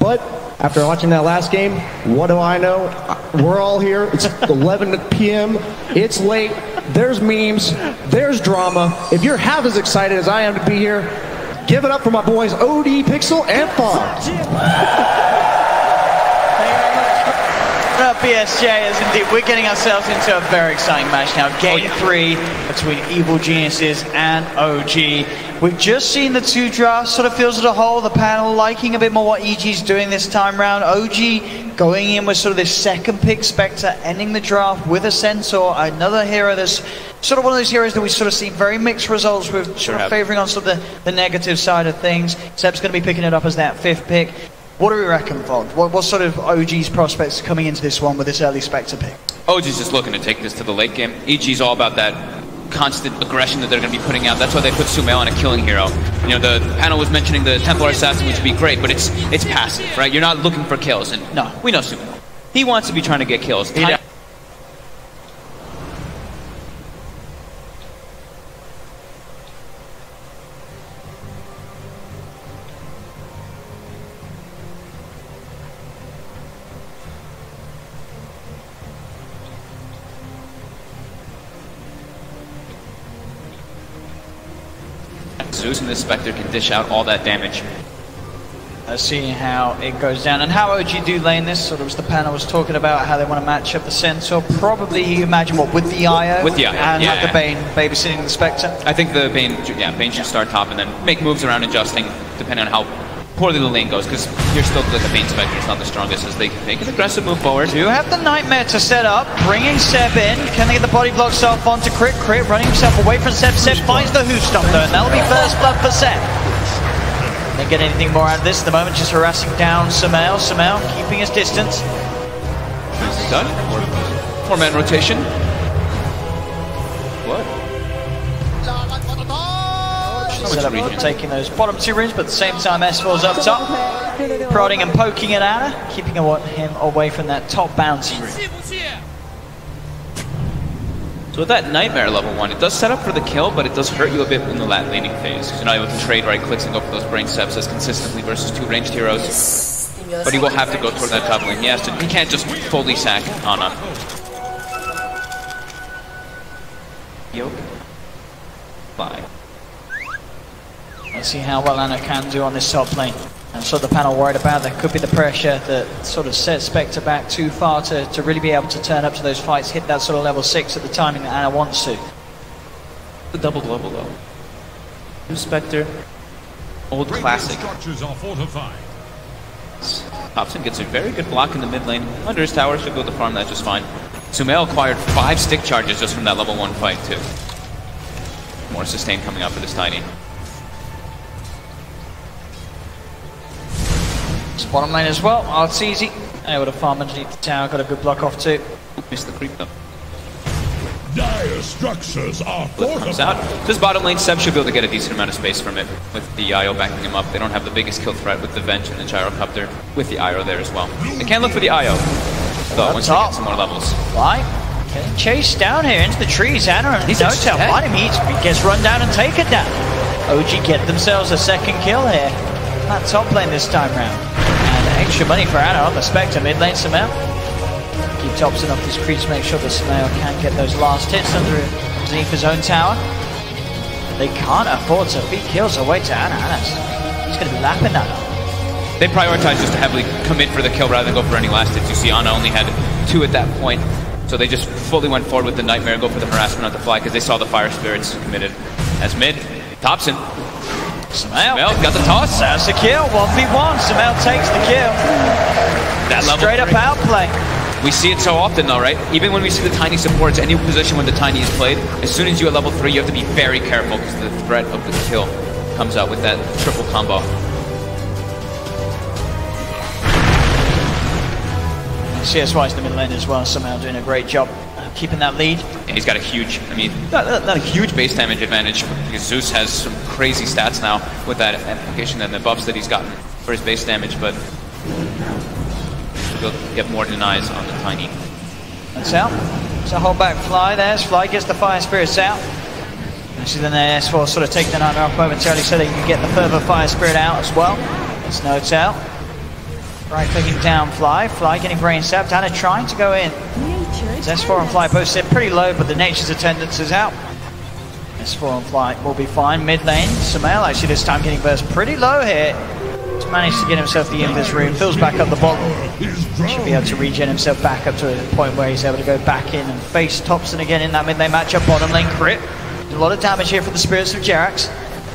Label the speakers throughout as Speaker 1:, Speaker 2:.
Speaker 1: But after watching that last game, what do I know? We're all here. It's 11 p.m. It's late. There's memes. There's drama. If you're half as excited as I am to be here, give it up for my boys OD, Pixel, and Fog.
Speaker 2: Well, BSJ is indeed. We're getting ourselves into a very exciting match now. Game 3 between Evil Geniuses and OG. We've just seen the two drafts, sort of feels as a whole, the panel liking a bit more what EG's doing this time round. OG going in with sort of this second pick, Spectre, ending the draft with a Centaur, another hero that's sort of one of those heroes that we sort of see very mixed results with, sort of favouring on sort of the negative side of things. Seb's going to be picking it up as that 5th pick. What do we reckon, Vod? What sort of OG's prospects coming into this one with this early Spectre pick?
Speaker 3: OG's just looking to take this to the late game. EG's all about that constant aggression that they're going to be putting out. That's why they put Sumail on a killing hero. You know, the panel was mentioning the Templar Assassin, which would be great, but it's passive, right? You're not looking for kills, and no, we know Sumail. He wants to be trying to get kills. Zeus and this Spectre can dish out all that damage.
Speaker 2: Let's see how it goes down and how OG do lane this. Sort of as the panel was talking about how they want to match up the Centaur. Probably you imagine what with the IO,
Speaker 3: with the IO,
Speaker 2: and have the Bane babysitting the Spectre.
Speaker 3: I think the Bane should start top and then make moves around adjusting depending on how poorly the lane goes, because you're still like the Bane Spectre is not the strongest, as they make an aggressive move forward.
Speaker 2: Do have the Nightmare to set up, bringing Seb in. Can they get the body blocks off onto Crit? Crit running himself away from Seb. Seb finds the Who Stop though, and that'll be first blood for Seb. They get anything more out of this at the moment, just harassing down Sumail. Sumail keeping his distance.
Speaker 3: Done. Four-man rotation. What?
Speaker 2: Set up taking those bottom 2 rooms, but at the same time S4's up top, prodding and poking it at her, keeping him away from that top bouncy room.
Speaker 3: So with that Nightmare level 1, it does set up for the kill, but it does hurt you a bit in the lat laning phase. You're not able to trade right clicks and go for those brain steps as consistently versus 2 ranged heroes. But he will have to go toward that top lane. He can't just fully sack Ana. Yoke. Bye.
Speaker 2: Let's see how well Ana can do on this top lane. And so the panel worried about there could be the pressure that sort of sets Spectre back too far to really be able to turn up to those fights, hit that sort of level 6 at the timing that Ana wants to.
Speaker 3: The double global though. New Spectre, old classic. Hobson gets a very good block in the mid lane. Under his tower, should go to farm that just fine. Sumail acquired 5 stick charges just from that level 1 fight too. More sustain coming out for this Tiny.
Speaker 2: Bottom lane as well. Oh, it's easy. Able to farm underneath the tower. Got a good block off too.
Speaker 3: Missed the creep though.
Speaker 4: Dire structures are
Speaker 3: comes out. This bottom lane, Seb should be able to get a decent amount of space from it with the IO backing him up. They don't have the biggest kill threat with the Venge and the Gyrocopter with the IO there as well. They can look for the IO though once they get some more levels.
Speaker 2: Why? Getting chased down here into the trees. Ana and Notel fight him. He gets run down and taken down. OG get themselves a second kill here. That top lane this time round. And extra money for Ana on the Spectre mid lane. Sumail keep Thompson off his creeps, make sure that Sumail can get those last hits underneath his own tower. They can't afford to feed kills away to Ana. He's going to be lapping that up.
Speaker 3: They prioritize just to heavily commit for the kill rather than go for any last hits. You see Ana only had 2 at that point, so they just fully went forward with the Nightmare, go for the harassment on the fly because they saw the Fire Spirits committed. As mid, Thompson.
Speaker 2: Sumail
Speaker 3: got the toss.
Speaker 2: That's the kill. 1v1. Sumail takes the kill.
Speaker 3: That
Speaker 2: straight up outplay.
Speaker 3: We see it so often though, right? Even when we see the Tiny supports, any position when the Tiny is played, as soon as you at level 3, you have to be very careful because the threat of the kill comes out with that triple combo.
Speaker 2: CSY's in the mid lane as well. Sumail doing a great job keeping that lead.
Speaker 3: Yeah, he's got a huge, I mean, not a huge base damage advantage because Zeus has some crazy stats now with that amplification and the buffs that he's gotten for his base damage, but he'll get more denies on the Tiny.
Speaker 2: That's out. It's a hold back Fly there. Fly gets the Fire Spirits out. Actually, then the S4 sort of take the Nightmare off momentarily so they can get the further Fire Spirit out as well. It's Notes out. Right clicking down Fly. Fly getting brain sapped. Anna trying to go in. S4 and Fly both sit pretty low, but the Nature's attendance is out. S4 and Fly will be fine. Mid lane, Sumail actually this time getting burst pretty low here. He's managed to get himself the Invis room. Fills back up the bottom. Should be able to regen himself back up to a point where he's able to go back in and face Thompson again in that mid lane matchup. Bottom lane crit. A lot of damage here for the Spirits of Jerax.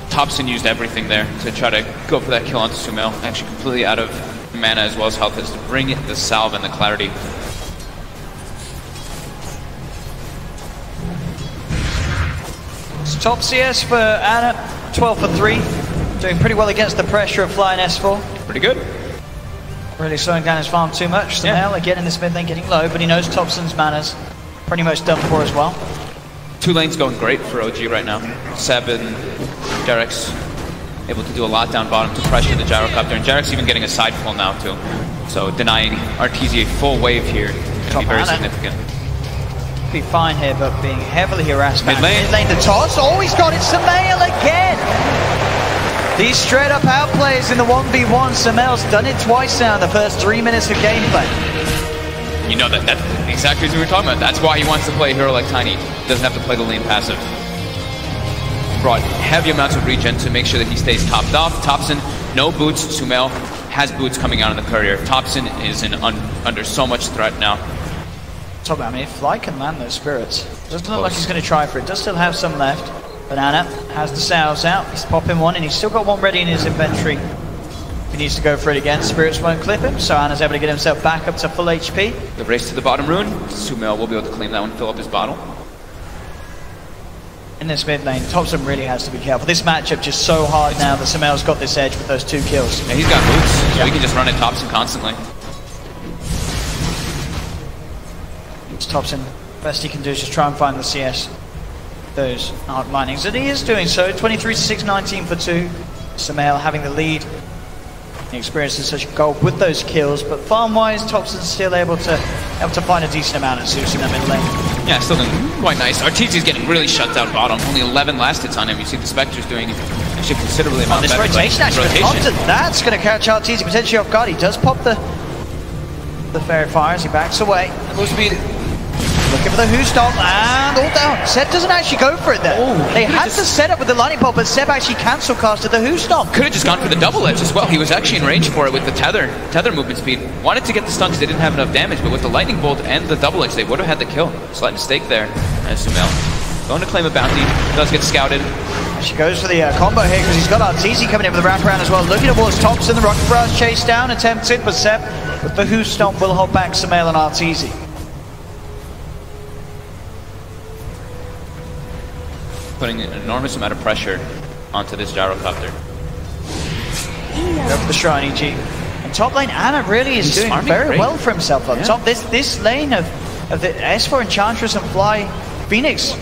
Speaker 3: Thompson used everything there to try to go for that kill onto Sumail. Actually completely out of mana as well as health, is to bring it the salve and the clarity.
Speaker 2: It's top CS for Anna, 12 for 3. Doing pretty well against the pressure of Fly and S4.
Speaker 3: Pretty good.
Speaker 2: Really slowing down his farm too much. Sumail again in this mid lane getting low, but he knows Thompson's mana's pretty much done for as well.
Speaker 3: Two lanes going great for OG right now. Seb and Jerax able to do a lot down bottom to pressure the gyrocopter, and Jerax even getting a side pull now too. So denying RTZ a full wave here can be very significant.
Speaker 2: Be fine here, but being heavily harassed back.
Speaker 3: Mid lane
Speaker 2: The toss. Oh, he's got it. Sumail again. These straight up outplays in the 1v1. Sumail's done it twice now in the first 3 minutes of gameplay.
Speaker 3: You know that's the exact reason we were talking about. That's why he wants to play a hero like Tiny. Doesn't have to play the lane passive. Brought heavy amounts of regen to make sure that he stays topped off. Thompson, no boots. Sumail has boots coming out in the courier. Thompson is under so much threat now.
Speaker 2: I mean, if Fly can land those Spirits, doesn't look like he's going to try for it. Does still have some left. But Anna has the salves out. He's popping one, and he's still got one ready in his inventory. If he needs to go for it again, Spirits won't clip him, so Anna's able to get himself back up to full HP.
Speaker 3: The race to the bottom rune. Sumail will be able to claim that one, fill up his bottle.
Speaker 2: In this mid lane, Thompson really has to be careful. This matchup just so hard now that Sumail's got this edge with those 2 kills.
Speaker 3: Yeah, he's got boots, so he can just run at Thompson constantly.
Speaker 2: It's Thompson. Best he can do is just try and find the CS. Those arc lightnings, and he is doing so. 23 to 6, 19 for 2. Sumail having the lead. He experiences such gold with those kills, but farm-wise, Thompson's still able to find a decent amount of Zeus in that mid lane.
Speaker 3: Yeah, still doing quite nice. RTZ's getting really shut down bottom. Only 11 last hits on him. You see the Spectre's doing actually considerably amount
Speaker 2: better. This rotation actually, that's going to catch RTZ potentially off guard. He does pop the Fairy Fire as he backs away.
Speaker 3: Full speed.
Speaker 2: Looking for the Who Stomp, and all down. Seb doesn't actually go for it there. They had to set up with the lightning bolt, but Seb actually cancel casted the Who Stomp.
Speaker 3: Could have just gone for the double edge as well. He was actually in range for it with the tether movement speed. Wanted to get the stun because they didn't have enough damage, but with the lightning bolt and the double edge, they would have had the kill. Slight mistake there as Sumail going to claim a bounty. Does get scouted.
Speaker 2: She goes for the combo here because he's got RTZ coming in with the wraparound as well. Looking towards Thompson, the Rocket Barrage chase down, attempted, but Seb with the Who Stomp will hold back Sumail and RTZ.
Speaker 3: Putting an enormous amount of pressure onto this gyrocopter.
Speaker 2: Go for the Shrine EG. And top lane, Anna really is doing very well for himself up top. This lane of the S4 Enchantress and Fly Phoenix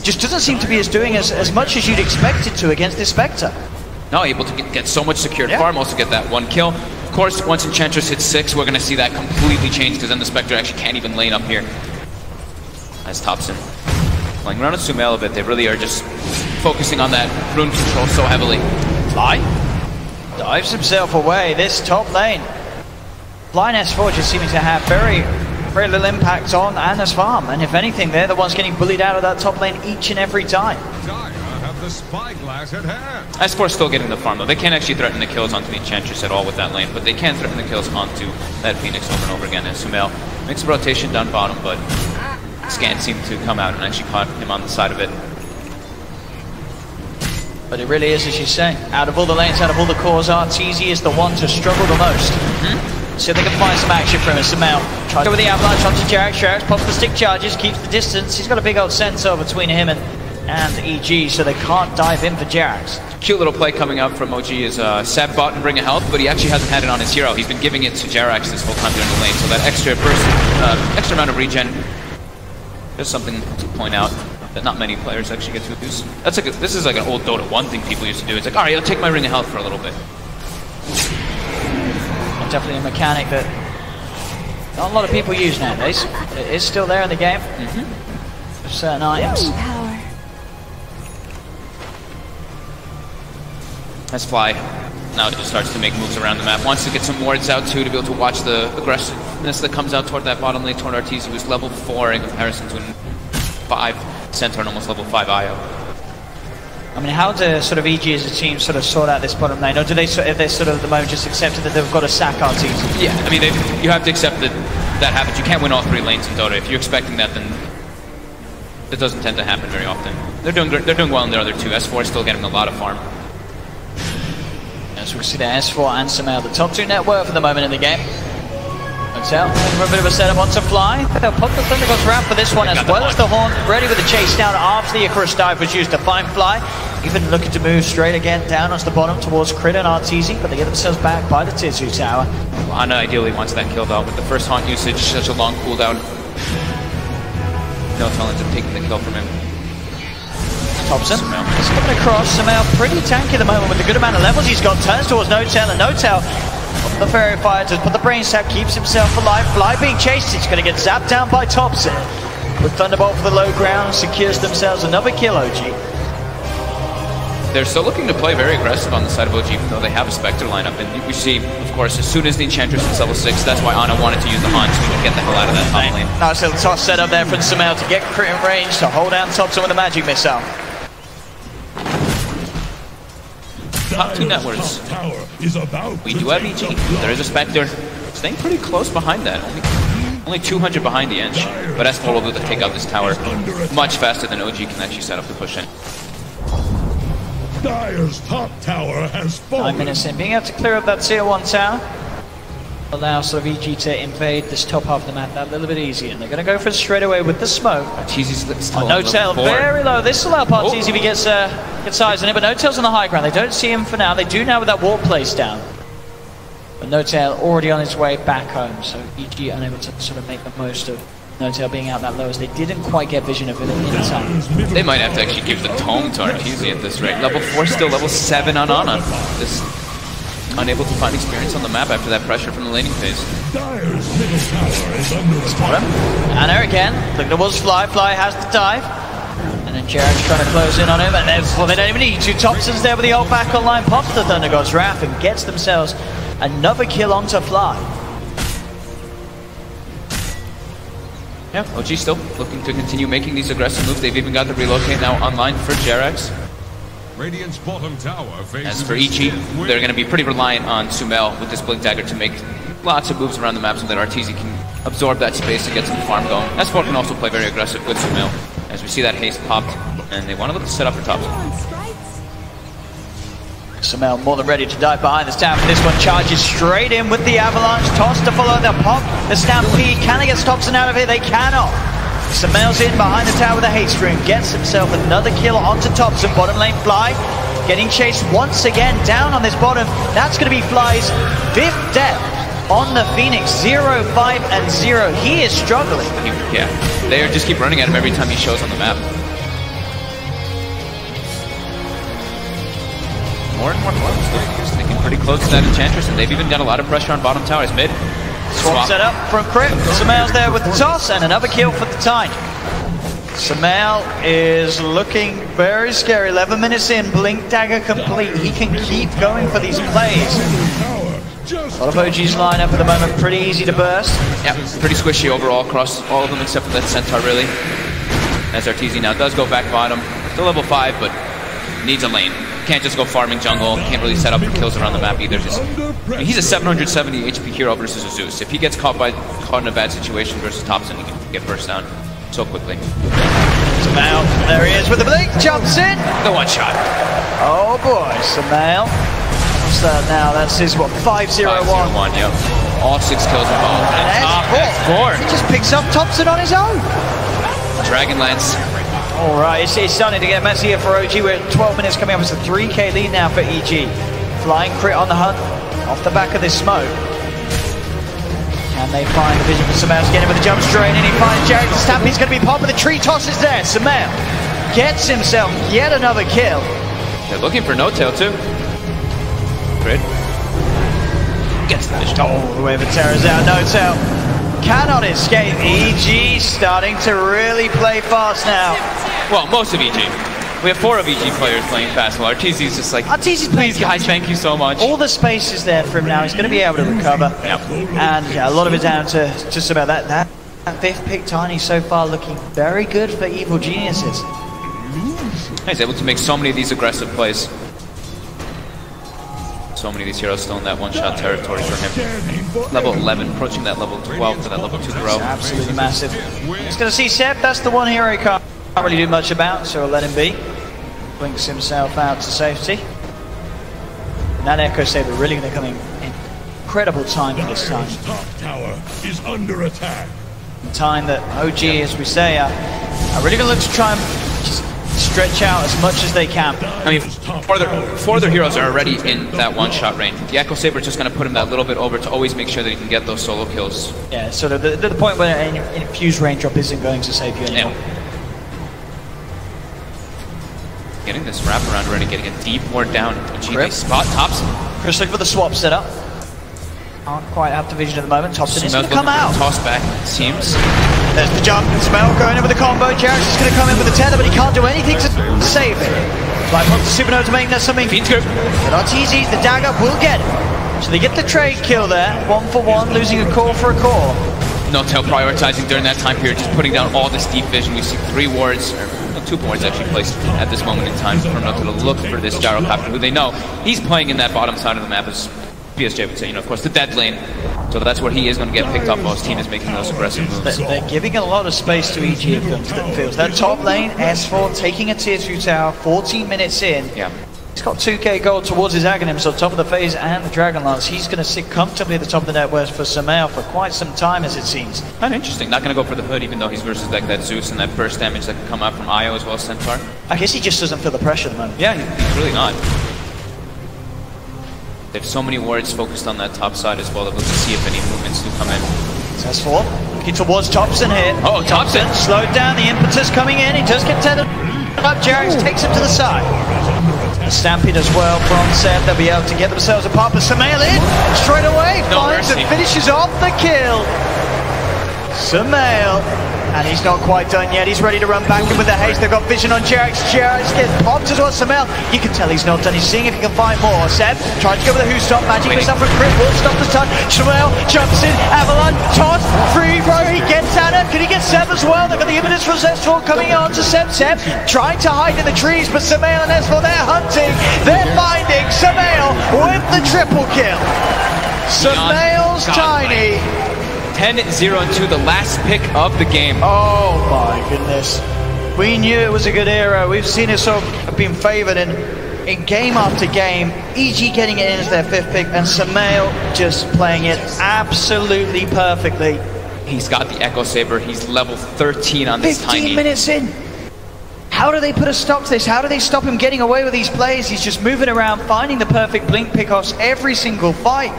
Speaker 2: just doesn't seem to be doing as much as you'd expect it to against this Spectre.
Speaker 3: No, able to get so much secured farm, also get that one kill. Of course, once Enchantress hits 6, we're going to see that completely change because then the Spectre actually can't even lane up here. As Thompson playing around with Sumail a bit, they really are just focusing on that rune control so heavily.
Speaker 2: Fly dives himself away. This top lane, Fly and S4 just seeming to have very little impact on Anna's farm, and if anything, they're the ones getting bullied out of that top lane each and every time.
Speaker 4: Have the spyglass at hand.
Speaker 3: S4 still getting the farm though. They can't actually threaten the kills onto the Enchantress at all with that lane, but they can threaten the kills onto that Phoenix over and over again. And Sumail makes a rotation down bottom, but Scan seemed to come out and actually caught him on the side of it.
Speaker 2: But it really is, as you say, out of all the lanes, out of all the cores, RTZ is the one to struggle the most. See if they can find some action from him. Sumail tries to go with the avalanche onto Jerax. Jerax pops the stick charges, keeps the distance. He's got a big old sensor between him and EG, so they can't dive in for Jerax.
Speaker 3: Cute little play coming up from OG is Seb bought and Ring of Health, but he actually hasn't had it on his hero. He's been giving it to Jerax this whole time during the lane, so that extra amount of regen. There's something to point out that not many players actually get to use. This is like an old Dota 1 thing people used to do. It's like, alright, I'll take my Ring of Health for a little bit.
Speaker 2: Definitely a mechanic that not a lot of people use nowadays. But it is still there in the game. For certain items.
Speaker 3: That's Fly Now it just starts to make moves around the map. Wants to get some wards out too to be able to watch the aggressiveness that comes out toward that bottom lane, toward Arteezy, who's level 4 in comparison to a 5 Centaur and almost level 5 IO.
Speaker 2: I mean, how do sort of EG as a team sort of sort out this bottom lane? Or do they sort of at the moment just accepted that they've got to sack Arteezy?
Speaker 3: Yeah, I mean, you have to accept that that happens. You can't win all 3 lanes in Dota. If you're expecting that, then that doesn't tend to happen very often. They're doing well in their other 2. S4 is still getting a lot of farm.
Speaker 2: As we see the S4 and Sumail, the top 2 net worth at the moment in the game. Notel looking for a bit of a setup onto Fly. They'll pop the Thunder God's Wrath for this one, as well as the Horn, ready with the chase down after the Icarus dive was used to find Fly. Even looking to move straight again down onto the bottom towards Crit and Arteezy, but they get themselves back by the Tier 2 tower.
Speaker 3: Ana ideally wants that kill though, with the first Haunt usage, such a long cooldown. Notel ends up taking the kill from him.
Speaker 2: Thompson is coming across. Sumail pretty tanky at the moment with the good amount of levels he's got. Turns towards Notel, and Notel, the Fairy Fire to put the brain sack, keeps himself alive. Fly being chased, he's going to get zapped down by Thompson. With Thunderbolt for the low ground, secures themselves another kill, OG.
Speaker 3: They're still looking to play very aggressive on the side of OG, even though they have a Spectre lineup. And we see, of course, as soon as the Enchantress is level 6, that's why Ana wanted to use the Haunt so he could get the hell out of that top lane.
Speaker 2: Nice little toss set up there from Sumail to get Crit in range to hold down Thompson with a magic missile.
Speaker 3: Top 2 networks. We do have EG. There is a Spectre staying pretty close behind that. Only 200 behind the Ench. But S4 will be able to take out this tower much faster than OG can actually set up the push in.
Speaker 4: Dire's top tower has fallen.
Speaker 2: 9 minutes in. Being able to clear up that Tier 1 tower allows sort of EG to invade this top half of the map that little bit easier. And they're going to go for it straight away with the smoke.
Speaker 3: Arteezy's still
Speaker 2: Notel very low. This will help Arteezy if he gets eyes on it, but Notel's on the high ground. They don't see him for now. They do now with that wall placed down. But Notel already on his way back home, so EG unable to sort of make the most of Notel being out that low, as they didn't quite get vision of it in time.
Speaker 3: They might have to actually give the tome to Arteezy at this rate. Level 4 still, level 7 on Ana. Just unable to find experience on the map after that pressure from the laning phase.
Speaker 4: Dire's middle tower is under attack.
Speaker 2: Ana again, looking towards Fly. Fly has the dive. And then Jared's trying to close in on him, and they don't even need to. Thompson's there with the ult back online, pops the Thunder God's Wrath and gets themselves another kill onto Fly.
Speaker 3: Yeah, OG still looking to continue making these aggressive moves. They've even got the relocate now online for Jerax.
Speaker 4: Radiant's bottom tower faces.
Speaker 3: As for EG, they're going to be pretty reliant on Sumail with this Blink Dagger to make lots of moves around the map so that Arteezy can absorb that space and get some farm going. S4 can also play very aggressive with Sumail, as we see that haste popped, and they want to look to set up for Thompson.
Speaker 2: Sumail more than ready to dive behind the stamp. This one charges straight in with the avalanche. Toss to follow the pop. The stampede. Can they get Thompson out of here? They cannot. Sumail's in behind the tower with a haste stream. Gets himself another kill onto Thompson. Bottom lane Fly getting chased once again down on this bottom. That's going to be Fly's 5th death on the Phoenix. 0, 5, and 0. He is struggling.
Speaker 3: Yeah, they just keep running at him every time he shows on the map. More and more farms. Sticking pretty close to that Enchantress, and they've even got a lot of pressure on bottom towers mid.
Speaker 2: Swap set up from Crit. Sumail's there with the toss, and another kill for the Tide. Sumail is looking very scary. 11 minutes in, Blink Dagger complete. He can keep going for these plays. A lot of OG's lineup at the moment, pretty easy to burst.
Speaker 3: Yeah, pretty squishy overall across all of them except for that Centaur, really. As Arteezy now does go back bottom. Still level 5, but needs a lane. Can't just go farming jungle, can't really set up for kills around the map either. He's a 770 HP hero versus a Zeus. If he gets caught in a bad situation versus Thompson, he can get burst down so quickly.
Speaker 2: Sumail, there he is with the blink, jumps in.
Speaker 3: The one shot.
Speaker 2: Oh boy, Sumail. What's that now? That's his, what, 5-0-1?
Speaker 3: 5-0-1, yep. All 6 kills involved.
Speaker 2: And
Speaker 3: S4.
Speaker 2: He just picks up Thompson on his own.
Speaker 3: Dragonlance.
Speaker 2: Alright, it's starting to get messy here for OG. We're at 12 minutes coming up. It's a 3k lead now for EG. Flying Crit on the hunt off the back of this smoke. Can they find the vision for Sumail? Getting with the jump straight in. He finds Jared. The Stampy's going to be popped, but the tree toss is there. Sumail gets himself yet another kill.
Speaker 3: They're looking for Notel too. Crit. Gets the vision.
Speaker 2: Oh, the way the Terra's out. Notel cannot escape. EG starting to really play fast now.
Speaker 3: Well, most of EG. We have 4 of EG players playing fast. Well, RTZ's just like, please guys, thank you so much.
Speaker 2: All the space is there for him now. He's going to be able to recover.
Speaker 3: Yep.
Speaker 2: And yeah, a lot of it down to just about that 5th pick Tiny so far looking very good for Evil Geniuses.
Speaker 3: He's able to make so many of these aggressive plays. So many of these heroes still in that one-shot territory for him. Level 11, approaching that level 12 for that level 2 grow.
Speaker 2: Absolutely massive. He's going to see Seb. That's the one hero he can't really do much about, so we'll let him be. Blinks himself out to safety. And that Echo Saber really going to come in incredible time for this time.
Speaker 4: Top tower is under attack.
Speaker 2: Time that OG, as we say, are really going to look to try and just stretch out as much as they can.
Speaker 3: I mean, 4 other heroes are already in that one-shot range. The Echo Saber is just going to put him that little bit over to always make sure that he can get those solo kills.
Speaker 2: Yeah, sort of the point where an infused raindrop isn't going to save you anymore.
Speaker 3: Yeah. Getting this wraparound ready, getting a deep ward down. They spot Thompson.
Speaker 2: Chris looking for the swap setup. Can't quite have the vision at the moment. Thompson is going to come out.
Speaker 3: Toss back, it seems.
Speaker 2: There's the jump. Smell going in with the combo. Jarrett's is going to come in with the tether, but he can't do anything to save it. Like, wants the Supernova to make that something.
Speaker 3: Fiend's Group.
Speaker 2: But RTZ, the dagger, will get it. So they get the trade kill there. 1 for 1, losing a core for a core.
Speaker 3: No-tail prioritizing during that time period, just putting down all this deep vision. We see 3 wards, or no, 2 wards actually placed at this moment in time for No-tail to look for this gyrocopter, who they know he's playing in that bottom side of the map, as PSJ would say, you know, of course, the dead lane. So that's where he is going to get picked up while his team is making those aggressive moves.
Speaker 2: They're giving a lot of space to EG, it feels. That top lane, S4, taking a tier 2 tower, 14 minutes in.
Speaker 3: Yeah.
Speaker 2: He's got 2k gold towards his Aghanim, so top of the phase and the Dragon Lance. He's going to sit comfortably at the top of the net worth for Samael for quite some time, as it seems.
Speaker 3: Kind of interesting. Not going to go for the hood, even though he's versus like that Zeus and that burst damage that can come out from Io as well as Centaur.
Speaker 2: I guess he just doesn't feel the pressure at the moment.
Speaker 3: Yeah, he's really not. They have so many wards focused on that top side as well that we'll see if any movements do come in.
Speaker 2: S4 looking towards Thompson here.
Speaker 3: Oh, Thompson!
Speaker 2: Slowed down, the impetus coming in. He does get tethered up. Jarrett's takes him to the side. A Stampede as well from Seb. They'll be able to get themselves apart, but Samael in straight away. Finds and finishes off the kill. Samael. And he's not quite done yet. He's ready to run back in with the haste. They've got vision on Jarrett's. Jarrett's gets popped as well. Samael, you can tell he's not done. He's seeing if he can find more. Seb trying to go with the who stop. Magic missed up from Crit. Will stop the touch. Samael jumps in. Avalanche toss. Free throw. He gets Anna. Can he get Seb as well? They've got the impetus from Zestful coming on to Seb. Seb trying to hide in the trees, but Samael and Zestful, they're hunting. They're finding Samael with the triple kill. Samael's Tiny.
Speaker 3: 10-0-2, the last pick of the game.
Speaker 2: Oh my goodness. We knew it was a good era. We've seen it sort of been favoured in game after game. EG getting it in as their 5th pick, and Samael just playing it absolutely perfectly.
Speaker 3: He's got the Echo Saber. He's level 13 on this
Speaker 2: 15
Speaker 3: Tiny.
Speaker 2: minutes in. How do they put a stop to this? How do they stop him getting away with these plays? He's just moving around, finding the perfect blink pickoffs every single fight.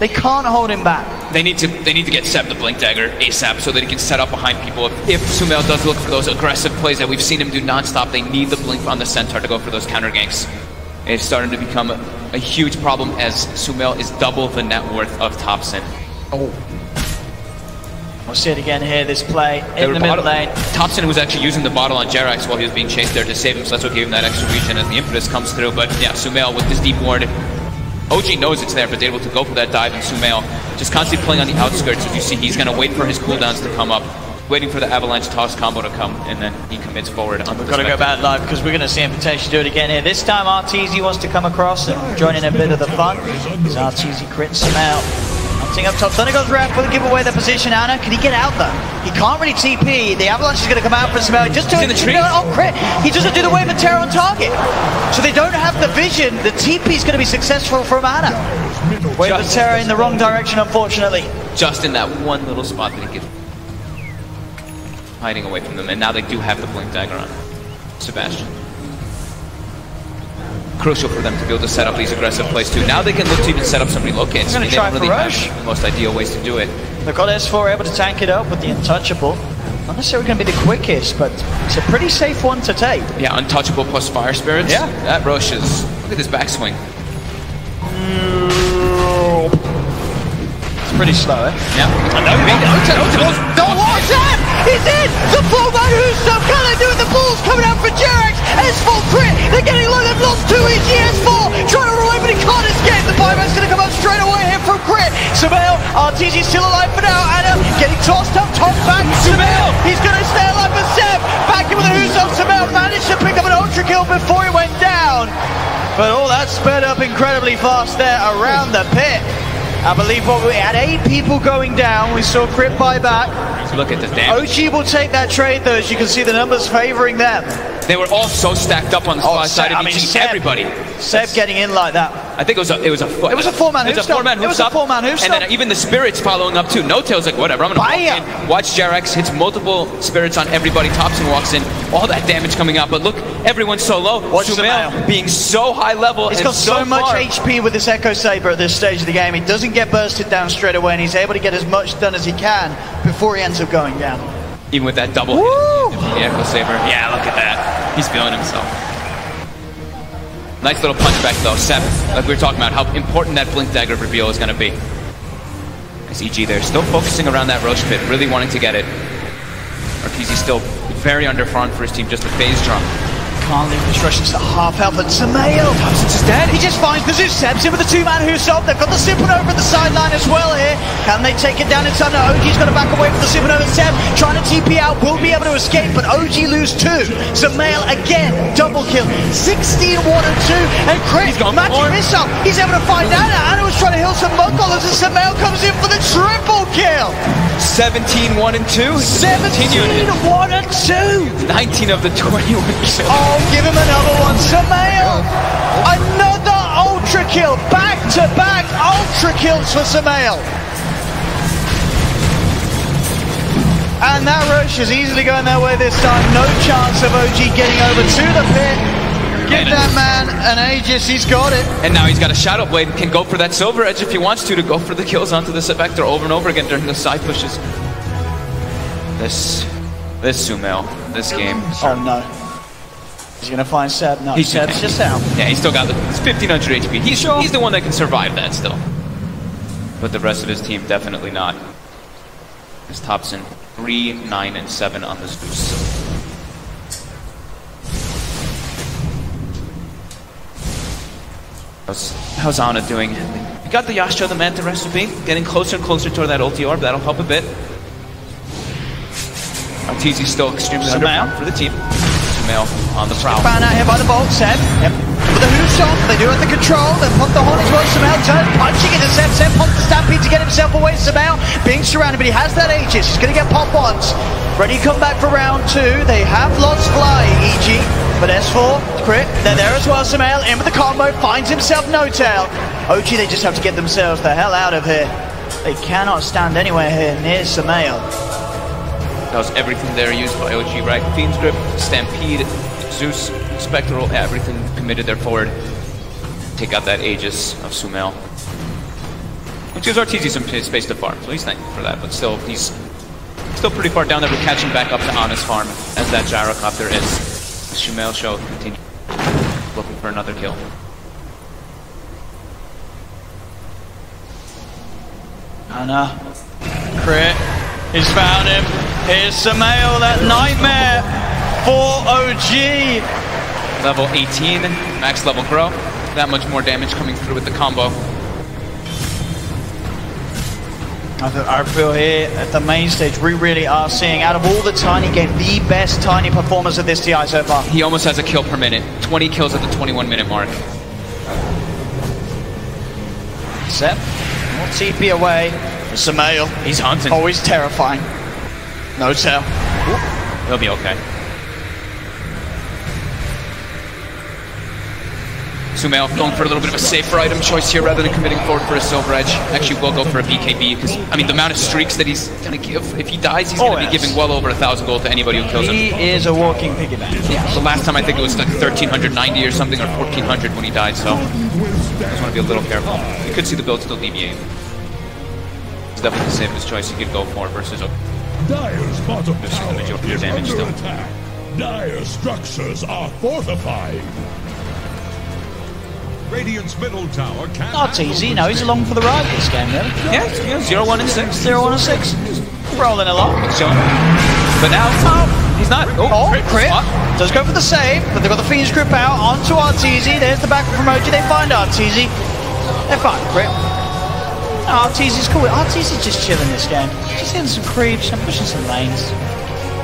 Speaker 2: They can't hold him back.
Speaker 3: They need to get Seb the Blink Dagger ASAP so that he can set up behind people. If Sumail does look for those aggressive plays that we've seen him do non-stop, they need the Blink on the Centaur to go for those counter ganks. It's starting to become a huge problem as Sumail is double the net worth of Thompson.
Speaker 2: Oh. We'll see it again here, this play in the middle lane.
Speaker 3: Thompson was actually using the bottle on Jerax while he was being chased there to save him, so that's what gave him that extra region as the impetus comes through. But yeah, Sumail with this deep ward. OG knows it's there, but able to go for that dive, and Sumail just constantly playing on the outskirts. As you see, he's going to wait for his cooldowns to come up, waiting for the avalanche toss combo to come, and then he commits forward. We've
Speaker 2: got to go back live because we're going to see him potentially do it again here. This time RTZ wants to come across and join in a bit of the fun. As RTZ crits him out. Hunting up top, Thunder goes Ref will give away the position. Anna, can he get out though? He can't really TP. The avalanche is going to come out for Sumail. He just doing the tree. Oh, crit! He doesn't do the wave of terror on target. So they don't have the vision. The TP is going to be successful from Anna. Wave of terror in the wrong direction, unfortunately.
Speaker 3: Just in that one little spot that he gets hiding away from them, and now they do have the Blink Dagger on Sebastian. Crucial for them to be able to set up these aggressive plays too. Now they can look to even set up some relocates.
Speaker 2: They're going to try
Speaker 3: really
Speaker 2: for Rush.
Speaker 3: The most ideal ways to do it.
Speaker 2: They've got S4 able to tank it up with the Untouchable. Not necessarily going to be the quickest, but it's a pretty safe one to take.
Speaker 3: Yeah, Untouchable plus Fire Spirits.
Speaker 2: Yeah.
Speaker 3: That Rush is... Look at this backswing.
Speaker 2: It's pretty slow, eh?
Speaker 3: Yeah.
Speaker 2: Don't watch that! He's in! The fullback who's so can they do it? The ball's coming out for Jarex. S4 crit. They're getting low. They've lost 2 EG. S4 trying to run away, but he can't escape. The buyback's going to come up straight away here from Crit. Sumail, RTZ still alive for now. Anna getting tossed up. Top back. Sumail, he's going to stay alive for Seb. Back in with a Huso. Sumail managed to pick up an ultra kill before he went down. But all that sped up incredibly fast there around the pit. I believe what we had 8 people going down. We saw Crit buy back.
Speaker 3: Look at the damage.
Speaker 2: OG will take that trade though, as you can see the numbers favoring them.
Speaker 3: They were all so stacked up on the spot side of everybody.
Speaker 2: Seb getting in like that.
Speaker 3: I think it was a
Speaker 2: It was a 4-man hoof stop. It was a 4-man hoof stop.
Speaker 3: And then even the Spirits following up too. No Tail's like, whatever, I'm gonna walk in. Watch Jarex hits multiple Spirits on everybody. Thompson walks in. All that damage coming out. But look, everyone's so low. Sumail being so high level.
Speaker 2: He's got so much HP with this Echo Saber at this stage of the game. He doesn't get bursted down straight away, and he's able to get as much done as he can before he ends up going down.
Speaker 3: Even with that double hit, the Echo Saber. Yeah, look at that. He's feeling himself. Nice little punchback though. Seb, like we were talking about, how important that Blink Dagger reveal is going to be. As EG there, still focusing around that Roach Pit, really wanting to get it. Arteezy still very underfarmed for his team, just a phase drop.
Speaker 2: Can't leave this Russians to half health, and Sumail.
Speaker 3: Thompson's dead.
Speaker 2: He just finds the Zeus. Seb's in with the 2-man who's up. They've got the Supernova at the sideline as well here. Can they take it down in time? No, OG's got to back away from the Supernova. Seb trying to TP out, will be able to escape, but OG lose 2. Sumail again, double kill. 16, 1 and 2, and Crit matching this up. He's able to find Anna. Anna was trying to heal some Mugglers, and Sumail comes in for the triple kill.
Speaker 3: 17, 1 and 2.
Speaker 2: 17, 1 and 2.
Speaker 3: 19 of the 21 kills.
Speaker 2: Oh, give him another one. Sumail. Another ultra kill. Back-to-back ultra kills for Sumail. And that rush is easily going their way this time. No chance of OG getting over to the pit. Give that man an Aegis, he's got it.
Speaker 3: And now he's got a Shadow Blade, can go for that Silver Edge if he wants to go for the kills onto the Vector over and over again during the side pushes. This Sumail, this game.
Speaker 2: Oh no. He's gonna find Seb. No, Seb's just out.
Speaker 3: Yeah, he's still got the 1500 HP. He's the one that can survive that still. But the rest of his team definitely not. It's Thompson 3, 9, and 7 on the Zeus. How's Ana doing? We got the Yasha, the Manta recipe, getting closer and closer toward that ulti orb. That'll help a bit. Arteezy still extremely underpowered for the team. Sumail on the prowl.
Speaker 2: Found out here by the bolt, Seb. Yep. With the Who's shot, they do it the control. They pump the horn as well. Sumail turns, punching into Seb. Seb pumps the Stampede to get himself away. Sumail being surrounded, but he has that Aegis. He's going to get pop once. Ready to come back for round 2. They have lost Fly, EG. But S4, Crit, they're there as well. Sumail in with the combo, finds himself No Tail. OG, they just have to get themselves the hell out of here. They cannot stand anywhere here near Sumail.
Speaker 3: That was everything there used by OG, right? Fiend's Grip, Stampede, Zeus, Spectral, everything committed there forward. Take out that Aegis of Sumail. Which gives Arteezy some space to farm, so he's thankful for that. But still, he's still pretty far down there. We're catching back up to Ana's farm as that Gyrocopter is. The Sumail show continues looking for another kill.
Speaker 2: Ana, Crit, he's found him. Here's Sumail, that nightmare for OG.
Speaker 3: Level 18, max level grow. That much more damage coming through with the combo.
Speaker 2: I feel here at the main stage, we really are seeing, out of all the Tiny game, the best Tiny performance of this TI so far.
Speaker 3: He almost has a kill per minute. 20 kills at the 21-minute mark.
Speaker 2: Seb, more TP away. Sumail,
Speaker 3: he's hunting.
Speaker 2: Always terrifying. No Tail.
Speaker 3: He'll be okay. Sumail going for a little bit of a safer item choice here rather than committing forward for a Silver Edge. Actually, will go for a BKB because, I mean, the amount of streaks that he's going to give, if he dies, he's going to be giving well over 1,000 gold to anybody who kills him.
Speaker 2: He is a walking piggy bank.
Speaker 3: Yeah, the last time I think it was like 1,390 or something, or 1,400 when he died, so just want to be a little careful. You could see the build still deviate. It's definitely the safest choice you could go for versus a
Speaker 4: Dire's bottom tower is
Speaker 3: damage
Speaker 4: under
Speaker 3: still.
Speaker 4: attack. Dire structures are fortified. Radiant's middle tower can't.
Speaker 2: Not easy, no, he's along for the ride this game, really.
Speaker 3: Yeah, 0, 1, and 6.
Speaker 2: 0, 1, and 6. Rolling along.
Speaker 3: So, But now, he's not.
Speaker 2: Oh, crit. Does go for the save, but they've got the Fiend's Grip out onto Arteezy. There's the back from OG. They find Arteezy. They find crit. Arteezy's cool. Arteezy's just chilling this game. Just hitting some creeps and pushing some lanes.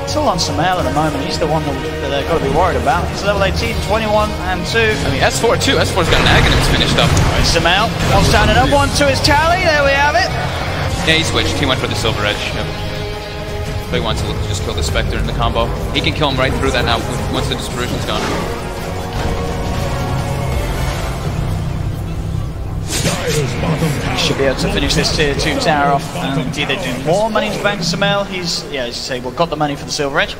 Speaker 2: It's all on Sumail at the moment. He's the one that they've got to be worried about. He's level 18, 21 and 2.
Speaker 3: I mean, S4 too. S4's got an Aghanim's finished up.
Speaker 2: Right, Sumail wants down another one to his tally. There we have it.
Speaker 3: Yeah, he switched. He went for the Silver Edge. Yep. But he wants to just kill the Spectre in the combo. He can kill him right through that now once the Dispersion's gone.
Speaker 2: Should be able to finish this tier 2 tower off and either do more money to bank Sumail. He's, yeah, as you say, well, got the money for the Silver Edge.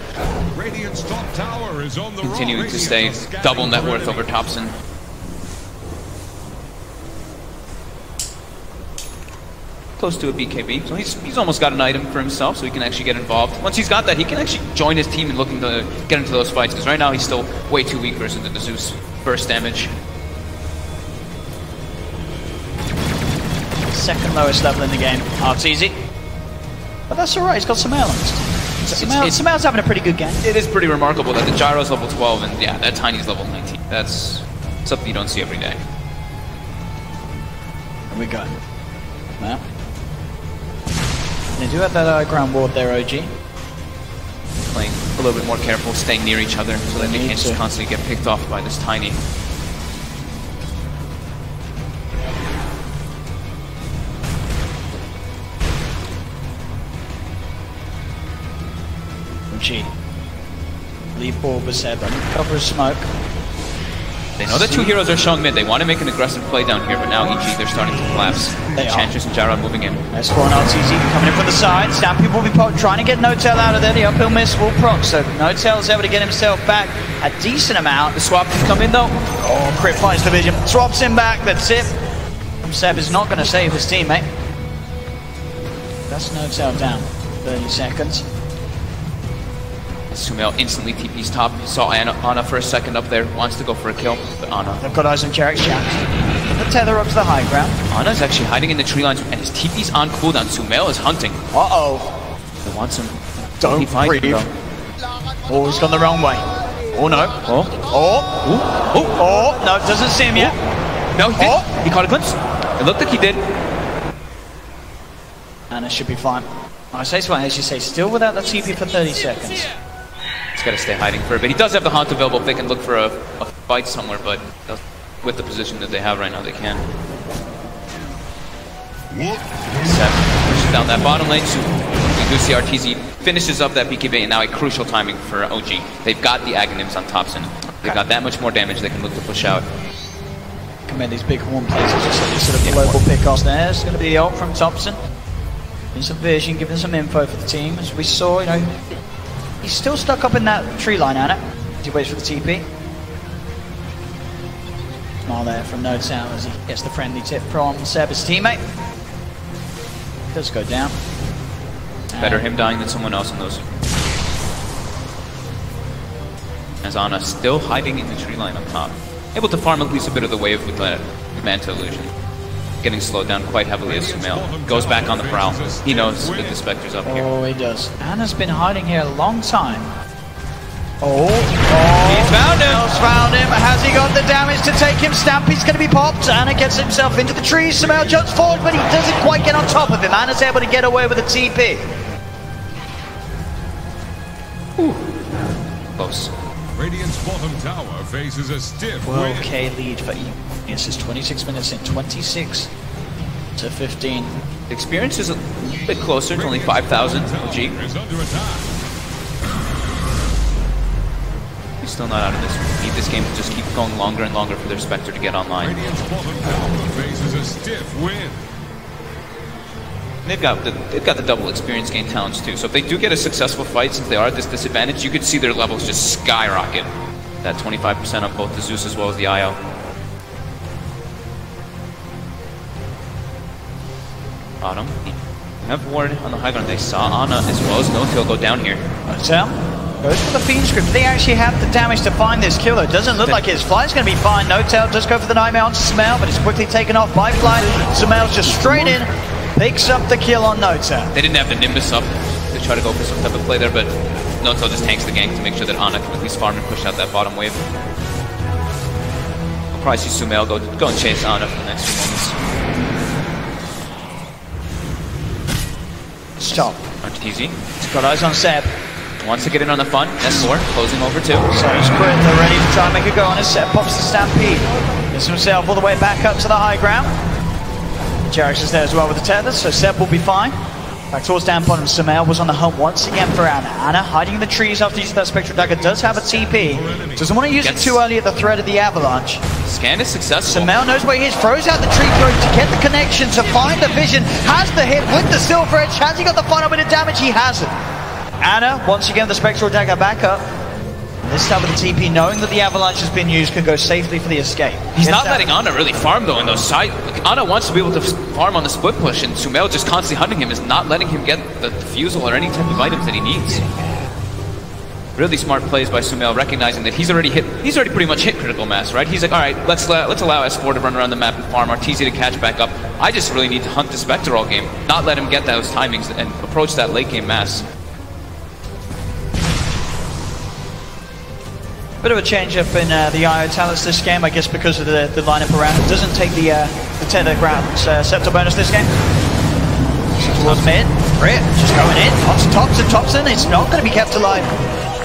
Speaker 4: Radiant's top tower is on the
Speaker 3: Continuing to stay double net worth over Thompson. Close to a BKB, so he's almost got an item for himself, so he can actually get involved. Once he's got that, he can actually join his team and looking to get into those fights, because right now he's still way too weak versus the Zeus burst damage.
Speaker 2: Second lowest level in the game, Arteezy. But that's alright, he's got Sumail on his team. Sumail's having a pretty good game.
Speaker 3: It is pretty remarkable that the Gyro's level 12 and yeah, that Tiny's level 19. That's something you don't see every day.
Speaker 2: Here we go. Now. They do have that ground ward there, OG.
Speaker 3: Playing a little bit more careful, staying near each other so that they can't just constantly get picked off by this Tiny.
Speaker 2: OG. Lead ball with Seb, cover of smoke.
Speaker 3: They know the two heroes are showing mid. They want to make an aggressive play down here, but now EG, they're starting to collapse. Enchantress and Gyro moving in.
Speaker 2: S4 and RTZ coming in from the side. Stampy will be trying to get No-Tail out of there. The uphill miss will proc, so No-Tail is able to get himself back a decent amount. The swap can come in though. Oh, crit finds the vision. Swaps him back, that's it. Seb is not going to save his teammate. That's No-Tail down. 30 seconds.
Speaker 3: Sumail instantly TP's top. Saw Ana for a second up there. Wants to go for a kill, but Ana.
Speaker 2: They've got eyes on Jarek Shaft. The tether up to the high ground.
Speaker 3: Ana's actually hiding in the tree lines, and his TP's on cooldown. Sumail is hunting.
Speaker 2: Uh-oh.
Speaker 3: He wants him.
Speaker 2: Don't breathe. Oh, he's gone the wrong way. Oh, no.
Speaker 3: Oh.
Speaker 2: Oh.
Speaker 3: Oh.
Speaker 2: Oh. No, doesn't see him yet.
Speaker 3: No, he did. He caught a glimpse. It looked like he did.
Speaker 2: Ana should be fine. I say so, as you say, still without the TP for 30 seconds.
Speaker 3: He's got to stay hiding for a bit. He does have the Haunt available if they can look for a fight somewhere, but with the position that they have right now, they can. Seven pushes down that bottom lane. So we do see RTZ finishes up that BKB, and now a crucial timing for OG. They've got the Aghanims on Thompson. They've got that much more damage they can look to push out.
Speaker 2: Commit these big horn places, just like these sort of global pickoffs there. It's going to be the ult from Thompson. Giving some vision, giving some info for the team. As we saw, you know, he's still stuck up in that tree line, Ana, as he waits for the TP. Smile there from No-Tail as he gets the friendly tip from Seb, his teammate. Does go down.
Speaker 3: Better him dying than someone else in those. As Ana still hiding in the tree line on top. Able to farm at least a bit of the wave with that Manta Illusion. Getting slowed down quite heavily as Sumail goes back on the prowl. He knows that the Spectre's up here.
Speaker 2: Oh, he does. Ana's been hiding here a long time. Oh,
Speaker 3: he found him!
Speaker 2: Found him. Has he got the damage to take him? Stampy's going to be popped. Ana gets himself into the trees. Sumail jumps forward, but he doesn't quite get on top of him. Ana's able to get away with a TP.
Speaker 3: Ooh. Close.
Speaker 4: Radiant's bottom tower faces a stiff
Speaker 2: 12k lead for E. Yes, it's 26 minutes in, 26 to 15.
Speaker 3: The experience is a bit closer, it's only 5,000 OG. He's still not out of this. Need this game to just keep going longer and longer for their Spectre to get online.
Speaker 4: Radiant's bottom tower faces a stiff win.
Speaker 3: They've got the double experience gain talents too. So if they do get a successful fight, since they are at this disadvantage, you could see their levels just skyrocket. That 25% on both the Zeus as well as the IO. Bottom. They have ward on the high ground. They saw Ana as well as No-Tail go down here.
Speaker 2: No-Tail goes for the Fiend Script. They actually have the damage to find this kill though. It doesn't look like his Fly's going to be fine. No-Tail does go for the Nightmare onto Sumail, but it's quickly taken off by Fly. Sumail's just straight in. Picks up the kill on No-Tail.
Speaker 3: They didn't have the Nimbus up to try to go for some type of play there, but Noto just tanks the gank to make sure that Ana can at least farm and push out that bottom wave. We'll probably see Sumail go and chase Ana for the next few moments.
Speaker 2: Stop.
Speaker 3: RTZ.
Speaker 2: He's got eyes on Seb.
Speaker 3: Wants to get in on the fun. S4 closing over too.
Speaker 2: So he's Crit, they're ready to try and make a go on his Seb. Pops the Stampede. Gets himself all the way back up to the high ground. Jarix is there as well with the tether, so Seb will be fine. Back towards down bottom, Sumail was on the hunt once again for Ana. Ana hiding in the trees after using that Spectral Dagger, does have a TP. Doesn't want to use it too early at the threat of the avalanche.
Speaker 3: Scan is successful.
Speaker 2: Sumail knows where he is, throws out the tree throw to get the connection, to find the vision, has the hit with the Silver Edge. Has he got the final bit of damage? He hasn't. Ana, once again, the Spectral Dagger back up. This time with the TP, knowing that the avalanche has been used, can go safely for the escape.
Speaker 3: He's not letting Ana really farm though in those side. Like, Ana wants to be able to farm on the split push, and Sumail just constantly hunting him is not letting him get the defusal or any type of items that he needs. Really smart plays by Sumail, recognizing that he's already pretty much hit critical mass, right? He's like, all right, let's allow S4 to run around the map and farm, RTZ to catch back up. I just really need to hunt the Spectre all game, not let him get those timings and approach that late game mass.
Speaker 2: Bit of a change up in the IO talents this game, I guess because of the lineup around. It doesn't take the tether ground scepter bonus this game. Towards mid, Crit just going in, onto Thompson, it's not going to be kept alive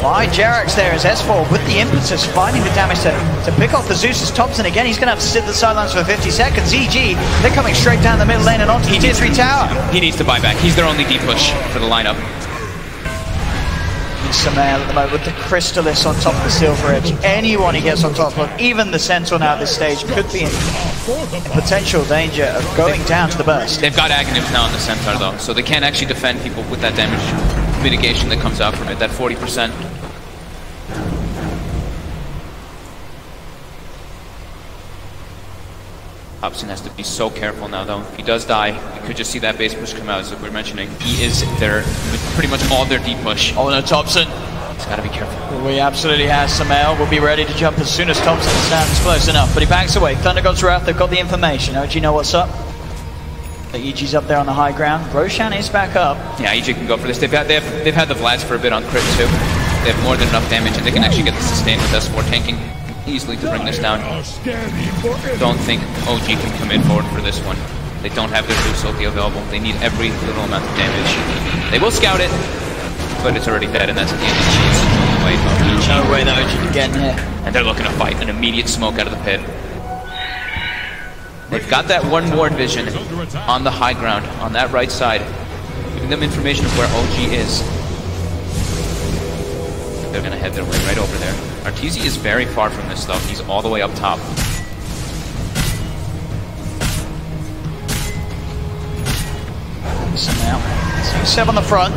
Speaker 2: by Jarix there as S4 with the impetus, finding the damage to pick off the Zeus as Thompson again. He's going to have to sit the sidelines for 50 seconds. EG, they're coming straight down the middle lane and onto the tier 3 tower.
Speaker 3: He needs to buy back. He's their only deep push for the lineup.
Speaker 2: Sumail at the moment with the Crystallis on top of the Silver Edge. Anyone he gets on top of, even the Sentinel now at this stage, could be in potential danger of going down to the burst.
Speaker 3: They've got Aghanim's now on the Centaur though, so they can't actually defend people with that damage mitigation that comes out from it, that 40%. Hobson has to be so careful now though. If he does die, we could just see that base push come out, as we were mentioning. He is pretty much all their deep push.
Speaker 2: Oh no, Thompson.
Speaker 3: He's got to be careful.
Speaker 2: We absolutely have Sumail. We'll be ready to jump as soon as Thompson stands close enough. But he backs away. Thunder God's Wrath, they've got the information. OG know what's up. The EG's up there on the high ground. Roshan is back up.
Speaker 3: Yeah, EG can go for this. They've had the Vlads for a bit on crit too. They have more than enough damage, and they can actually get the sustain with S4 tanking easily to bring this down. Don't think OG can come in forward for this one. They don't have their Zeus ulti available. They need every little amount of damage. They will scout it, but it's already dead, and that's at the end of the cheese.
Speaker 2: No way that OG can get in here.
Speaker 3: And they're looking to fight an immediate smoke out of the pit. They've got that one ward vision on the high ground, on that right side, giving them information of where OG is. They're going to head their way right over there. RTZ is very far from this though. He's all the way up top.
Speaker 2: Sumail. Seb on the front.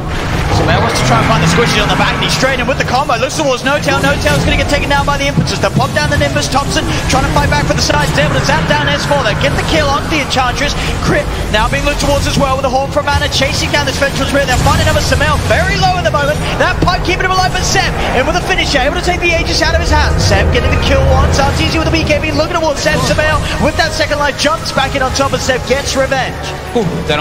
Speaker 2: Sumail wants to try and find the squishy on the back, and he's straight in with the combo. Looks towards No Tail. No Tail's going to get taken down by the impetus. They'll pop down the Nimbus. Thompson trying to fight back for the side. He's able to zap down S4. They get the kill onto the Enchantress. Crit now being looked towards as well with a Hawk from Ana chasing down this Ventral's rear. They're finding another Sumail very low at the moment. That pipe keeping him alive, but Seb in with a finisher, able to take the Aegis out of his hand. Seb getting the kill once. RTZ with the BKB looking towards Seb. Sumail with that second life jumps back in on top, and Seb gets revenge.
Speaker 3: Ooh, that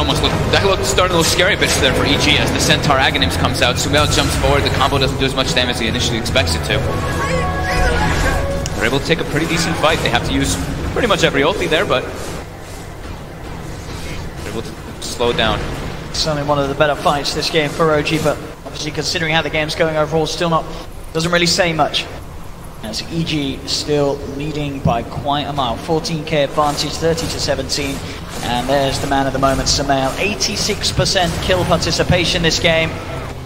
Speaker 3: started a little scary bits there for EG as the Centaur Aghanims comes out. Sumail jumps forward, the combo doesn't do as much damage as he initially expects it to. They're able to take a pretty decent fight. They have to use pretty much every ulti there, but they're able to slow down.
Speaker 2: Certainly one of the better fights this game for OG, but obviously considering how the game's going overall, doesn't really say much. As EG still leading by quite a mile. 14k advantage, 30-17. And there's the man of the moment, Sumail. 86% kill participation this game.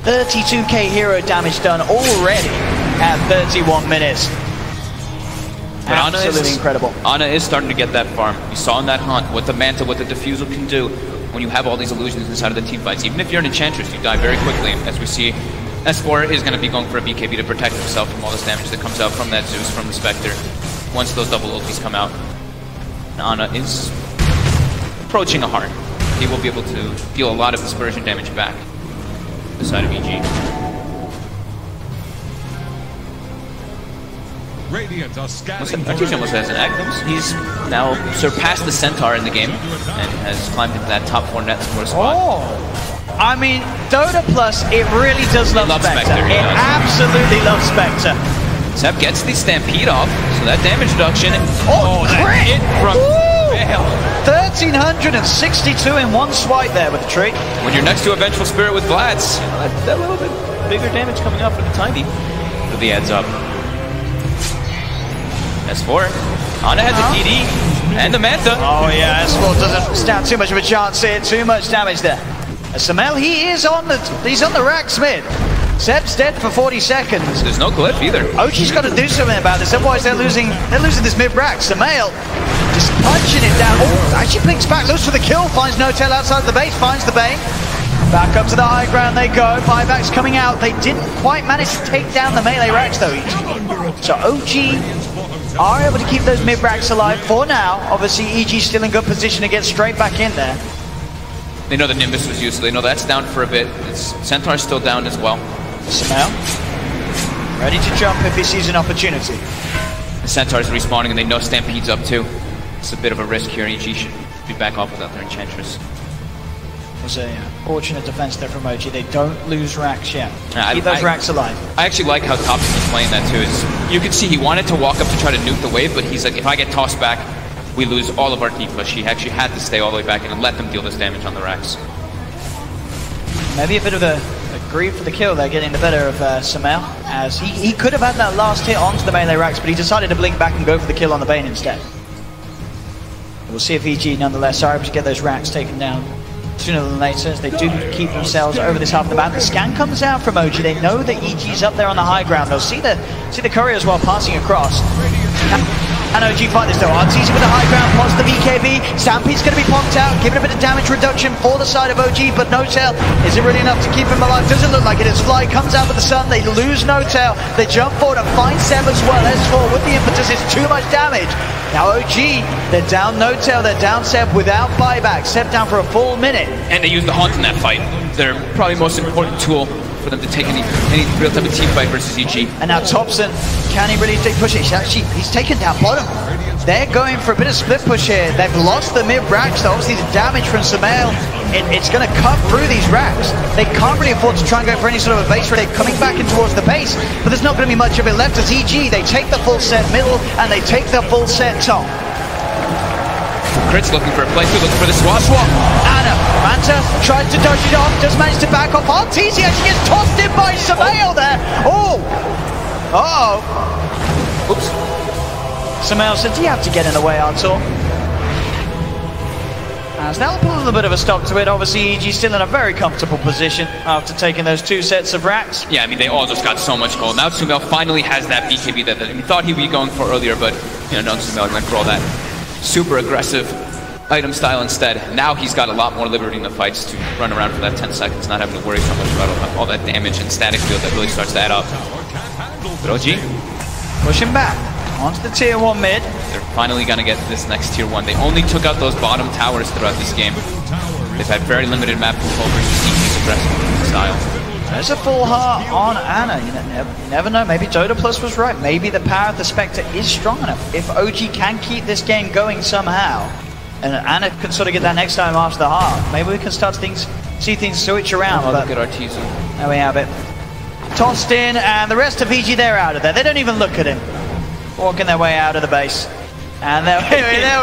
Speaker 2: 32k hero damage done already at 31 minutes.
Speaker 3: But
Speaker 2: Absolutely incredible.
Speaker 3: Ana is starting to get that farm. You saw in that hunt what the Manta, what the Diffusal can do when you have all these illusions inside of the team fights. Even if you're an Enchantress, you die very quickly. As we see, S4 is going to be going for a BKB to protect himself from all this damage that comes out from that Zeus, from the Spectre, once those double ultis come out. And Ana is approaching a heart. He will be able to deal a lot of dispersion damage back to the side of EG.
Speaker 4: Radiant are scanning.
Speaker 3: RTZ almost has an Aghanim's. He's now surpassed the Centaur in the game and has climbed into that top 4 net score spot.
Speaker 2: I mean, Dota Plus, it really does love Spectre. It absolutely loves Spectre.
Speaker 3: Seb gets the Stampede off, so that damage reduction.
Speaker 2: Oh,
Speaker 3: that hit from Sumail.
Speaker 2: 1,362 in one swipe there with the tree.
Speaker 3: When you're next to a Vengeful Spirit with Vlad's, that little bit bigger damage coming up for the Tiny. Put the heads up. S4. Ana has a DD and the Manta.
Speaker 2: Oh yeah, S4 doesn't stand too much of a chance here. Too much damage there. Sumail, he's on the racks mid. Seb's dead for 40 seconds.
Speaker 3: There's no glyph either.
Speaker 2: OG's got to do something about this, otherwise they're losing this mid rack. Sumail just punching it down. Oh, actually blinks back, looks for the kill, finds No-Tail outside the base, finds the Bane. Back up to the high ground they go. Buybacks coming out. They didn't quite manage to take down the melee racks though. So OG are able to keep those mid racks alive for now. Obviously EG's still in good position to get straight back in there.
Speaker 3: They know the Nimbus was used, so they know that's down for a bit. Centaur's still down as well.
Speaker 2: Sumail ready to jump if he sees an opportunity.
Speaker 3: The Centaur's respawning and they know Stampede's up too. It's a bit of a risk here, and EG should be back off without their Enchantress.
Speaker 2: It was a fortunate defense there from OG. They don't lose racks yet. Keep those racks alive.
Speaker 3: I actually like how Thompson was playing that too. You could see he wanted to walk up to try to nuke the wave, but he's like, if I get tossed back, we lose all of our D-push. He actually had to stay all the way back and let them deal this damage on the racks.
Speaker 2: Maybe a bit of a greed for the kill there, getting the better of Sumail, as he could have had that last hit onto the melee racks, but he decided to blink back and go for the kill on the Bane instead. We'll see if EG nonetheless are able to get those racks taken down sooner than later, as they do keep themselves over this half of the map. The scan comes out from OG. They know that EG's up there on the high ground. They'll see the courier as well passing across. And OG fight this though. Arteezy with the high ground, plots the BKB. Stampede's going to be plonked out, giving a bit of damage reduction for the side of OG, but No-Tail, is it really enough to keep him alive? Doesn't look like it. As Fly comes out with the sun, they lose No-Tail. They jump forward and find Seb as well. S4 with the impetus, it's too much damage. Now OG, they're down No-Tail, they're down Seb without buyback. Seb down for a full minute.
Speaker 3: And they use the Haunt in that fight. Their probably most important tool for them to take any real type of team fight versus EG.
Speaker 2: And now Thompson, can he really push it? He's taken down bottom. They're going for a bit of split push here. They've lost the mid racks, so obviously the damage from Sumail, it's going to cut through these racks. They can't really afford to try and go for any sort of a base raid coming back in towards the base, but there's not going to be much of it left as EG, they take the full set middle and they take the full set top.
Speaker 3: Crit's looking for a playthrough, looking for the swap.
Speaker 2: Ana, Manta tries to dodge it off, does manage to back off. Arteezy actually gets tossed in by Sumail there. Oh! Uh-oh.
Speaker 3: Oops.
Speaker 2: Sumail said, do you have to get in the way, Artur? As now put a little bit of a stop to it. Obviously, EG still in a very comfortable position after taking those two sets of racks.
Speaker 3: Yeah, I mean, they all just got so much gold. Now Sumail finally has that BKB that he thought he'd be going for earlier, but, no, Sumail went for all that super aggressive item style instead. Now he's got a lot more liberty in the fights to run around for that 10 seconds, not having to worry so much about all that damage and static field that really starts to add up. But OG
Speaker 2: pushing back onto the tier 1 mid.
Speaker 3: They're finally going to get to this next tier 1. They only took out those bottom towers throughout this game. They've had very limited map control versus EG's aggressive style.
Speaker 2: There's a full heart on Ana. You never know. Maybe Dota Plus was right. Maybe the power of the Spectre is strong enough. If OG can keep this game going somehow, and Ana can sort of get that next time after the heart, maybe we can start to see things switch around.
Speaker 3: Oh, look at Arteezy.
Speaker 2: There we have it. Tossed in, and the rest of EG, they're out of there. They don't even look at him. Walking their way out of the base. And there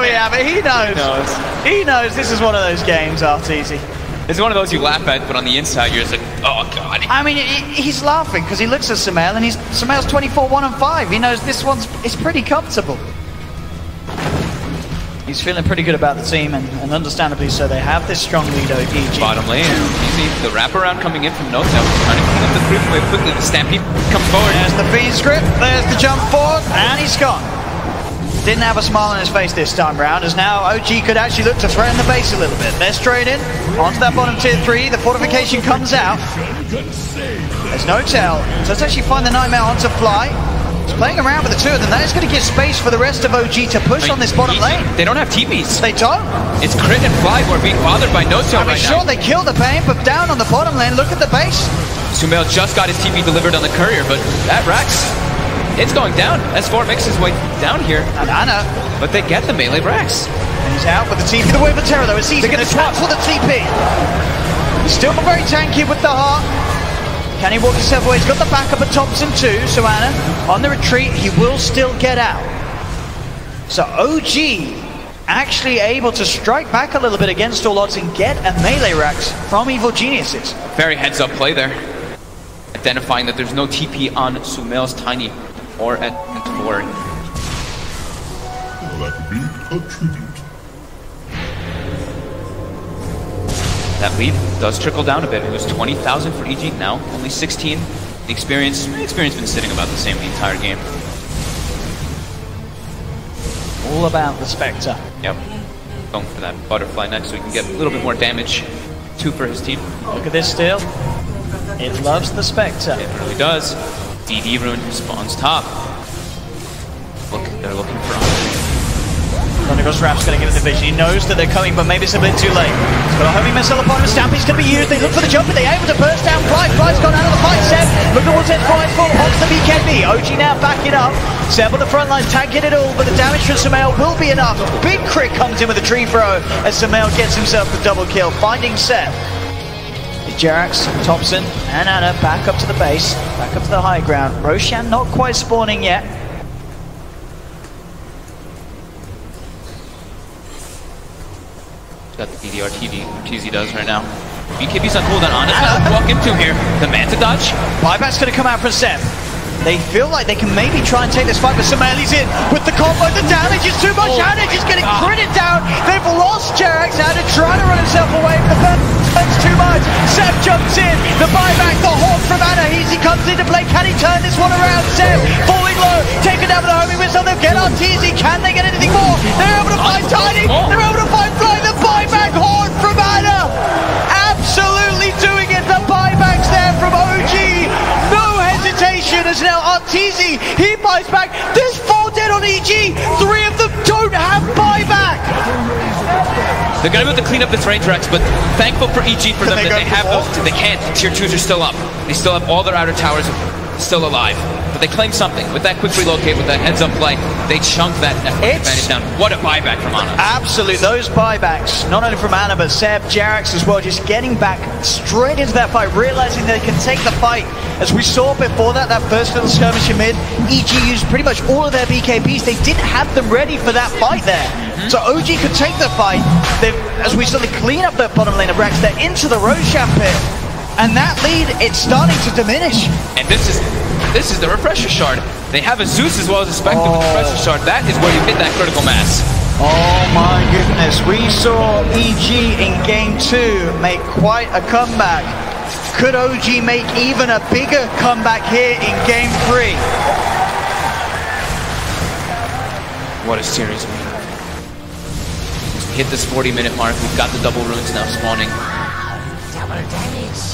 Speaker 2: we have it. He knows. He knows this is one of those games, Arteezy.
Speaker 3: It's one of those you laugh at, but on the inside you're just like, oh god.
Speaker 2: I mean, he's laughing because he looks at Sumail, and Sumail's 24-1-5. He knows this one's pretty comfortable. He's feeling pretty good about the team, and understandably so. They have this strong lead over EG.
Speaker 3: Bottom lane, you see the wraparound coming in from No-Tail, trying to clean up the creep wave quickly. The Stampede comes forward.
Speaker 2: There's the feed script, there's the jump forward, and he's gone. Didn't have a smile on his face this time round, as now OG could actually look to threaten the base a little bit. They're straight in, onto that bottom tier 3, the fortification comes out. There's No-Tail, so let's actually find the Nightmare onto Fly. He's playing around with the two of them. That is going to give space for the rest of OG to push on this bottom lane.
Speaker 3: They don't have TPs.
Speaker 2: They don't.
Speaker 3: It's Crit and Fly who are being bothered by No-Tail right now.
Speaker 2: Sure, they killed the Bane, but down on the bottom lane, look at the base.
Speaker 3: Sumail just got his TP delivered on the courier, but that Rax, it's going down. S4 makes his way down here.
Speaker 2: And Ana.
Speaker 3: But they get the melee Rax.
Speaker 2: And He's out with the TP. The wave of terror though. It's easy to cancel the TP. He's still very tanky with the heart. Can he walk himself away? He's got the backup at Thompson too. So Ana on the retreat. He will still get out. So OG actually able to strike back a little bit against all odds and get a melee racks from Evil Geniuses.
Speaker 3: Very heads up play there. Identifying that there's no TP on Sumail's Tiny or at Tori.
Speaker 4: Well, that could be a tribute.
Speaker 3: That lead does trickle down a bit. It was 20,000 for EG, now only 16. The experience been sitting about the same the entire game.
Speaker 2: All about the Spectre.
Speaker 3: Yep. Going for that butterfly next so he can get a little bit more damage too for his team.
Speaker 2: Look at this still. It loves the Spectre.
Speaker 3: It really does. DD Rune spawns top. Look, they're looking for
Speaker 2: Thunderghost Rap's going to get a division. He knows that they're coming, but maybe it's a bit too late. He's got a homing missile upon him. Stampy's going to be used. They look for the jump, but they're able to burst down. Fly's gone out of the fight. Seb, look at what's in Fly's full. Hogs the BKB. OG now backing up. Seb on the front line, tanking it all, but the damage from Sumail will be enough. Big crit comes in with a tree throw as Sumail gets himself the double kill, finding Seb. Jerax, Thompson, and Ana back up to the base, back up to the high ground. Roshan not quite spawning yet.
Speaker 3: Got the DDR TZ does right now. BKB's on cooldown. Ana's gonna walk into here. The Manta dodge.
Speaker 2: Buyback's gonna come out from Seb. They feel like they can maybe try and take this fight, but Sumail's in with the combo. The damage is too much. Ana is getting critted down. They've lost Jerax. Ana trying to run himself away from the first. That's too much. Seb jumps in. The buyback, the hawk from Ana. He comes into play. Can he turn this one around? Seb falling low. Taken down with the homing missile. They'll get on TZ. Can they get anything more? They're able to find Tiny. They're able to find Fly. The buyback horn from Ana. Absolutely doing it. The buyback's there from OG. No hesitation as now Arteezy. He buys back. There's 4 dead on EG. 3 of them don't have buyback.
Speaker 3: They're gonna be able to clean up this range Rex, but thankful for EG for them that they have those. They can't. Tier 2s are still up. They still have all their outer towers still alive. But they claim something. With that quick relocate, with that heads up play, they chunk that advantage down. What a buyback from Ana.
Speaker 2: Absolutely. Those buybacks, not only from Ana, but Seb, Jerax as well, just getting back straight into that fight, realizing they can take the fight. As we saw before that first little skirmish in mid, EG used pretty much all of their BKBs. They didn't have them ready for that fight there. So OG could take the fight. As we saw the clean up that bottom lane of Rex, they're into the Roshan pit. And that lead, it's starting to diminish.
Speaker 3: And this is the refresher shard. They have a Zeus as well as a Spectre with the refresher shard. That is where you hit that critical mass.
Speaker 2: Oh my goodness. We saw EG in game 2 make quite a comeback. Could OG make even a bigger comeback here in game 3?
Speaker 3: What a series we have. As we hit this 40-minute mark, we've got the double runes now spawning.
Speaker 5: Double damage.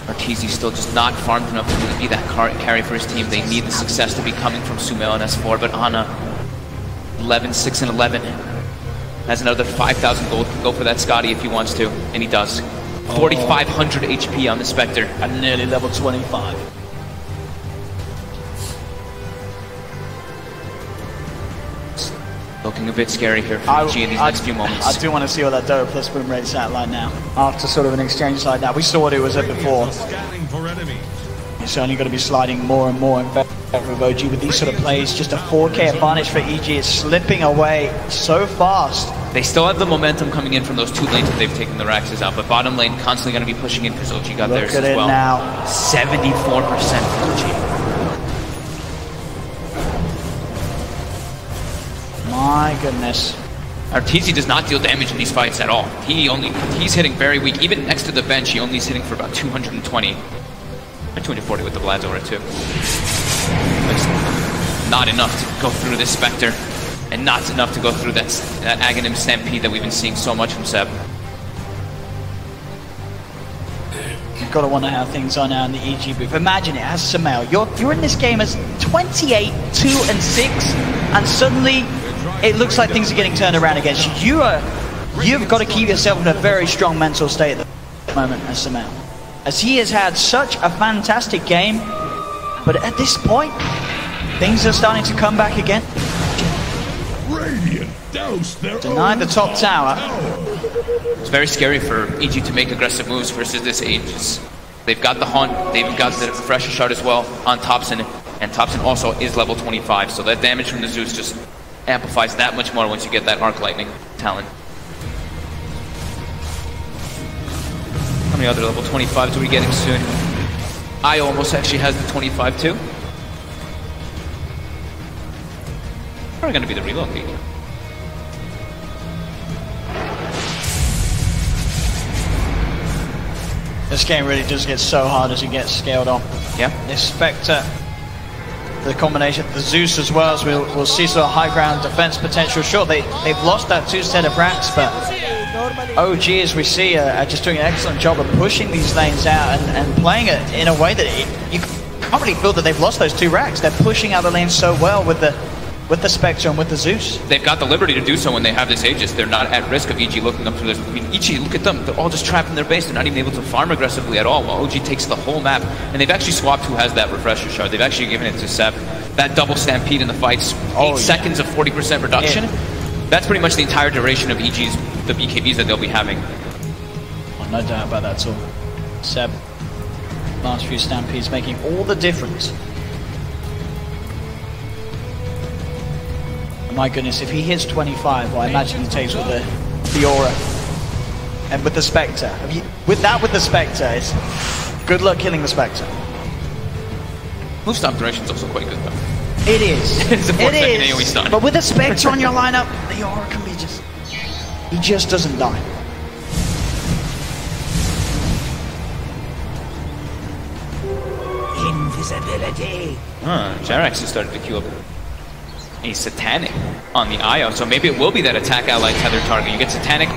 Speaker 3: Arteezy still just not farmed enough to really be that carry for his team. They need the success to be coming from Sumail and S4, but Ana, 11, 6, and 11. Has another 5,000 gold. Go for that Scotty if he wants to, and he does. 4,500 HP on the Spectre.
Speaker 2: And nearly level 25.
Speaker 3: Looking a bit scary here for EG in these next few moments.
Speaker 2: I do want to see what that Dota plus boom rate's at like now. After sort of an exchange like that. We saw what it was at before.
Speaker 4: Scanning for enemy.
Speaker 2: It's only going to be sliding more and more in favor of OG with these sort of plays. Just a 4K advantage for EG. It's slipping away so fast.
Speaker 3: They still have the momentum coming in from those 2 lanes that they've taken the Raxes out, but bottom lane constantly going to be pushing in because OG got theirs as well.
Speaker 2: Look at it now.
Speaker 3: 74% for OG.
Speaker 2: My goodness.
Speaker 3: Arteezy does not deal damage in these fights at all. He's hitting very weak. Even next to the bench, he only is hitting for about 220. Or 240 with the Vlad's over it too. It's not enough to go through this Spectre. And not enough to go through that Aghanim Stampede that we've been seeing so much from Seb.
Speaker 2: You've got to wonder how things are now in the EG booth. Imagine it as Sumail. You're in this game as 28, 2, and 6, and suddenly it looks like things are getting turned around against you. You've got to keep yourself in a very strong mental state at the moment as Sumail. As he has had such a fantastic game, but at this point, things are starting to come back again.
Speaker 4: Radiant
Speaker 2: Denied the top tower.
Speaker 3: It's very scary for EG to make aggressive moves versus this Aegis. They've got the Haunt, they've got the Refresher Shard as well on Thompson, and Thompson also is level 25, so that damage from the Zeus just amplifies that much more once you get that Arc Lightning talent. How many other level 25s are we getting soon? I almost actually has the 25 too. Probably gonna be the relocate.
Speaker 2: This game really does get so hard as you get scaled on.
Speaker 3: Yeah.
Speaker 2: This Spectre, the combination, the Zeus as well, as we'll see sort of high ground defense potential. Sure, they've lost that 2 set of racks, but OG, as we see, are just doing an excellent job of pushing these lanes out and playing it in a way that you can't really feel that they've lost those 2 racks. They're pushing out the lanes so well with the Spectre and with the Zeus.
Speaker 3: They've got the liberty to do so when they have this Aegis. They're not at risk of EG looking up to this. I mean, EG, look at them. They're all just trapped in their base. They're not even able to farm aggressively at all, while OG takes the whole map. And they've actually swapped who has that Refresher Shard. They've actually given it to Seb. That double stampede in the fights, 8 seconds of 40% reduction. Yeah. That's pretty much the entire duration of EG's, the BKBs that they'll be having.
Speaker 2: Oh, no doubt about that at all. Seb, last few stampedes making all the difference. My goodness, if he hits 25, well, I imagine he takes with the Aura and with the Spectre. With the Spectre, it's good luck killing the Spectre.
Speaker 3: Move stop duration is also quite good though.
Speaker 2: It is.
Speaker 3: It's a 4-second AoE stun.
Speaker 2: But with the Spectre on your lineup, the Aura can be just... He just doesn't die.
Speaker 5: Invisibility.
Speaker 3: Jerax has started to queue up a Satanic on the IO, so maybe it will be that attack ally tethered target. You get Satanic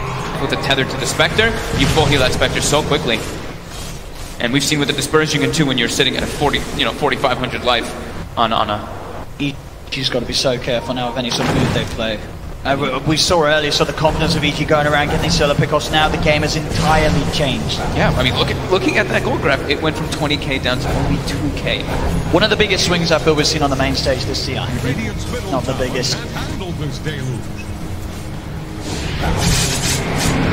Speaker 3: with a tether to the Spectre, you full heal that Spectre so quickly. And we've seen with the Dispersion you can too when you're sitting at a 4,500 life on a...
Speaker 2: EG's got to be so careful now of any sort of move they play. We saw earlier, so the confidence of EG going around getting these solo pickoffs. Now the game has entirely changed.
Speaker 3: Yeah, I mean, looking at that gold graph, it went from 20k down to only 2k.
Speaker 2: One of the biggest swings I feel we've seen on the main stage this CI. Not the biggest.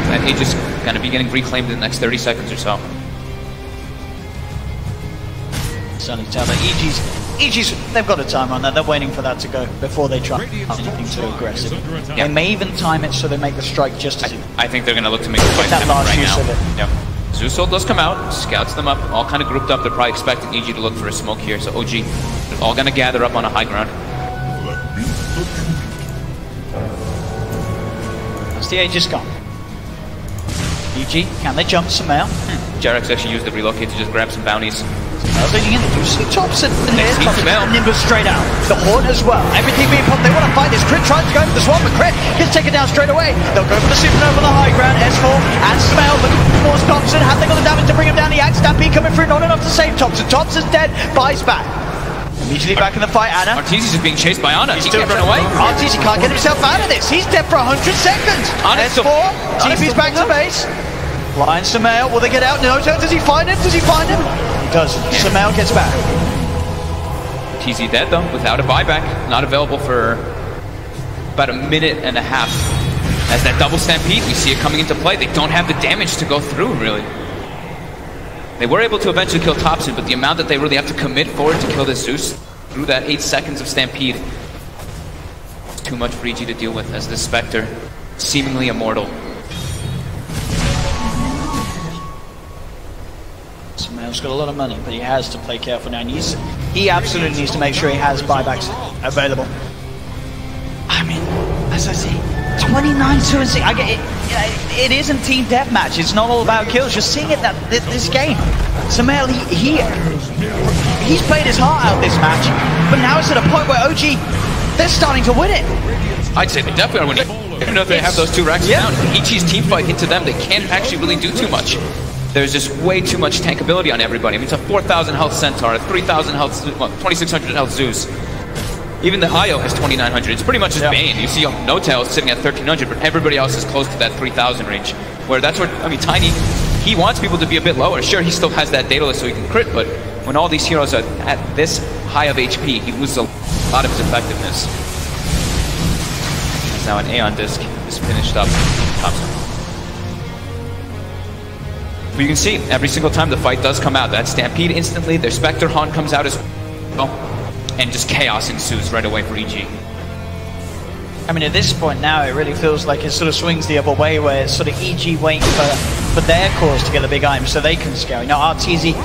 Speaker 3: That Aegis going to be getting reclaimed in the next 30 seconds or so.
Speaker 2: Certainly tell that EG's, they've got a timer on that. They're waiting for that to go before they try anything too aggressive. They may even time it so they make the strike just as
Speaker 3: I think they're going to look to make the fight
Speaker 2: that last
Speaker 3: right
Speaker 2: use
Speaker 3: now.
Speaker 2: of it.
Speaker 3: Yep. Zeus ult does come out, scouts them up, all kind of grouped up. They're probably expecting EG to look for a smoke here, so OG, they're all going to gather up on a high ground.
Speaker 2: That's the Aegis gone. EG, can they jump some out?
Speaker 3: Jerax actually used the relocate to just grab some bounties.
Speaker 2: You see Thompson and
Speaker 3: Smell.
Speaker 2: Nimbus straight out. The Haunt as well. Everything being popped. They want to fight this. Crit tries to go for the swamp, but Crit gets taken down straight away. They'll go for the supernova on the high ground. S4 and Smell looking towards Thompson. Have they got the damage to bring him down? The Axe Stampede coming through. Not enough to save Thompson. Thompson's dead. Buys back. Immediately back in the fight, Anna.
Speaker 3: Arteezy is being chased by Ana. He can't run away.
Speaker 2: Arteezy can't get himself out of this. He's dead for 100 seconds. S4 TP's back to base. Flying Samael. Will they get out? No. Does he find him? Does he find him? Does. Samael gets back.
Speaker 3: TZ dead though, without a buyback. Not available for about a minute and a half. As that double stampede, we see it coming into play. They don't have the damage to go through, really. They were able to eventually kill Thompson, but the amount that they really have to commit forward to kill this Zeus through that 8 seconds of stampede is too much for EG to deal with as this Spectre, seemingly immortal.
Speaker 2: Samael's got a lot of money, but he has to play careful now. And he absolutely needs to make sure he has buybacks available. I mean, as I say, 29-2-6. I get it. It isn't team deathmatch. It's not all about kills. You're seeing it this game. Samael, he's played his heart out this match, but now it's at a point where OG, they're starting to win it.
Speaker 3: I'd say they definitely are winning. Even though they have those 2 racks down, EG's team fight into them, they can't actually really do too much. There's just way too much tankability on everybody. I mean, it's a 4,000 health Centaur, a 3,000 health, well, 2,600 health Zeus. Even the IO has 2,900. It's pretty much just Bane. You see No Tail sitting at 1,300, but everybody else is close to that 3,000 range. Where that's where, I mean, Tiny, he wants people to be a bit lower. Sure, he still has that Daedalus so he can crit, but when all these heroes are at this high of HP, he loses a lot of his effectiveness. As now an Aeon Disc is finished up top zone. But you can see, every single time the fight does come out, that Stampede instantly, their Spectre Haunt comes out as well, and just chaos ensues right away for EG.
Speaker 2: I mean, at this point now, it really feels like it sort of swings the other way, where it's sort of EG waiting for their cause to get the big item so they can scale. You know, Arteezy,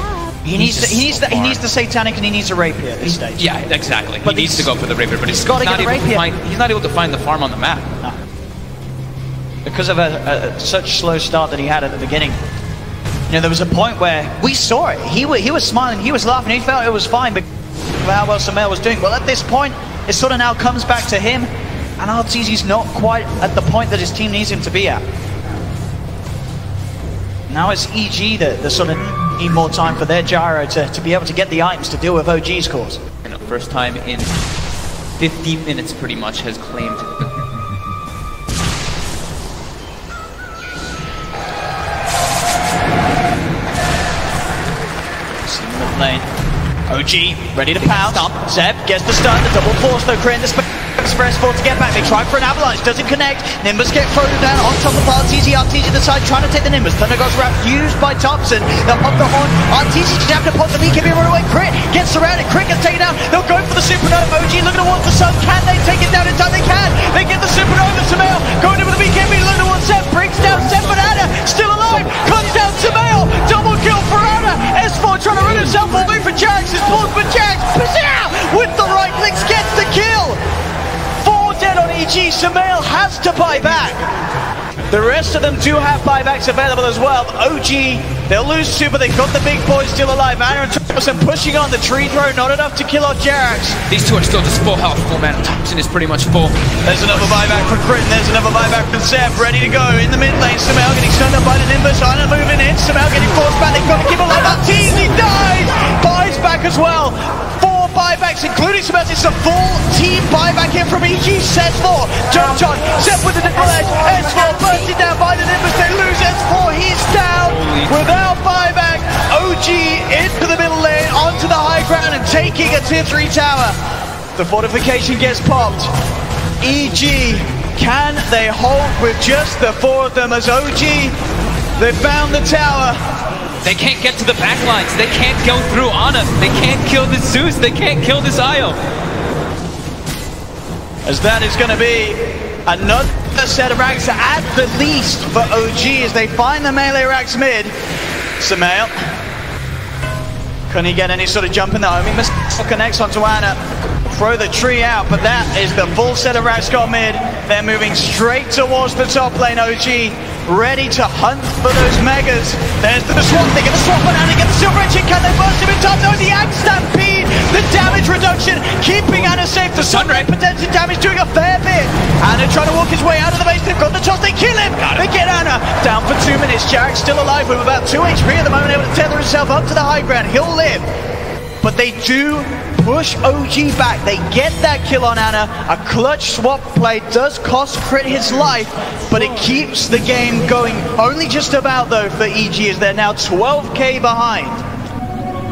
Speaker 2: he needs the Satanic and he needs a Rapier at this stage.
Speaker 3: Yeah, exactly. But he needs to go for the Rapier, but he's not able to find the farm on the map.
Speaker 2: No. Because of such slow start that he had at the beginning. You know, there was a point where we saw it. He was smiling, he was laughing, he felt it was fine because of how well Sumail was doing. Well, at this point, it sort of now comes back to him, and Arteezy's not quite at the point that his team needs him to be at. Now it's EG that sort of need more time for their gyro to be able to get the items to deal with OG's cause.
Speaker 3: You know, first time in 50 minutes pretty much has claimed the
Speaker 2: mid lane. OG ready to pounce. Zeb gets the stun, the double force though, creating the Express 4 to get back. They try for an avalanche, doesn't connect. Nimbus get thrown down on top of Arteezy. Arteezy the side trying to take the Nimbus. Thunder God's Wrath used by Thompson. They'll pop the horn. Arteezy just have to pop the BKB run away. Crit gets surrounded. Crit gets taken down. They'll go for the Supernova. OG looking towards the sun. Can they take it down in time? They can. They get the Supernova. Sumail going in with the BKB. Looking towards Seth. Brings down Seth, but Anna still alive. Cuts down Sumail. Double kill for Anna. S4 trying to run himself away for Jax. His pulls for Jax. With the right clicks gets the kill. Dead on EG. Sumail has to buy back. The rest of them do have buybacks available as well. OG, they'll lose two, but they've got the big boys still alive. Anna and Thompson pushing on the tree throw, not enough to kill off Jerax.
Speaker 3: These two are still just full health, full mana. Thompson is pretty much full.
Speaker 2: There's another buyback for Crit, there's another buyback from Seb, ready to go in the mid lane. Sumail getting stunned up by the Nimbus, Anna moving in. Sumail getting forced back, they've got to keep alive. Arteezy dies, buys back as well. Buybacks, including Sumail. It's a full team buyback here from EG. S4 jumped on, Seb with the nipple edge. S4 bursting down by the Nimbus. They lose S4. He's down without buyback. OG into the middle lane, onto the high ground, and taking a tier 3 tower. The fortification gets popped. EG, can they hold with just the 4 of them as OG? They found the tower.
Speaker 3: They can't get to the back lines. They can't go through Ana. They can't kill this Zeus. They can't kill this Io.
Speaker 2: As that is going to be another set of racks at the least for OG as they find the melee racks mid. Sumail. Can he get any sort of jump in there? I mean, connects onto Ana. Throw the tree out, but that is the full set of racks got mid. They're moving straight towards the top lane. OG ready to hunt for those megas. There's the swap. They get the swap on Ana, get the silver edge. Can they burst him in time? No, the Ag Stampede. The damage reduction, keeping Ana safe. The Sunray potential damage doing a fair bit. Ana trying to walk his way out of the base. They've got the toss. They kill him. They get Ana down for 2 minutes. Jarek's still alive with about 2 HP at the moment, able to tether himself up to the high ground. He'll live. But they do push OG back. They get that kill on Ana. A clutch swap play does cost Crit his life, but it keeps the game going. Only just about though for EG as they're now 12k behind.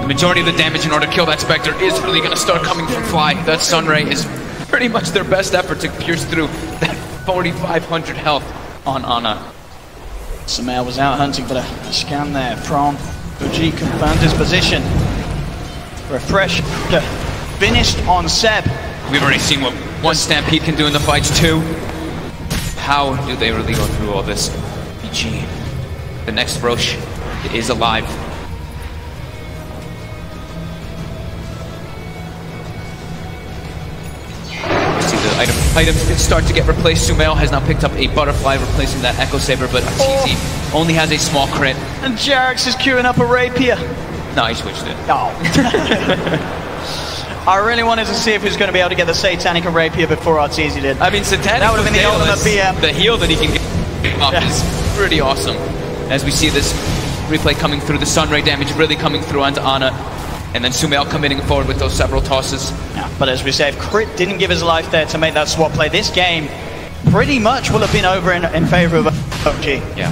Speaker 3: The majority of the damage in order to kill that Spectre is really going to start coming from Fly. That Sunray is pretty much their best effort to pierce through that 4,500 health on Ana.
Speaker 2: Sumail was out hunting, but a scam there from OG confirmed his position. Refresh finished on Seb.
Speaker 3: We've already seen what one Stampede can do in the fights too. How do they really go through all this? EG, the next Roche is alive. See the items can start to get replaced. Sumail has now picked up a Butterfly, replacing that Echo Saber, but Arteezy only has a small crit.
Speaker 2: And Jerax is queuing up a Rapier.
Speaker 3: No, he switched it.
Speaker 2: Oh. I really wanted to see if he was going to be able to get the Satanic and Rapier before Arteezy did.
Speaker 3: I mean, Satanic,
Speaker 2: that would have been the ultimate BM.
Speaker 3: The heal that he can get off is pretty awesome. As we see this replay coming through, the Sunray damage really coming through onto Ana, and then Sumail committing forward with those several tosses.
Speaker 2: Yeah, but as we say, if Crit didn't give his life there to make that swap play, this game pretty much will have been over in favor of OG.
Speaker 3: Yeah.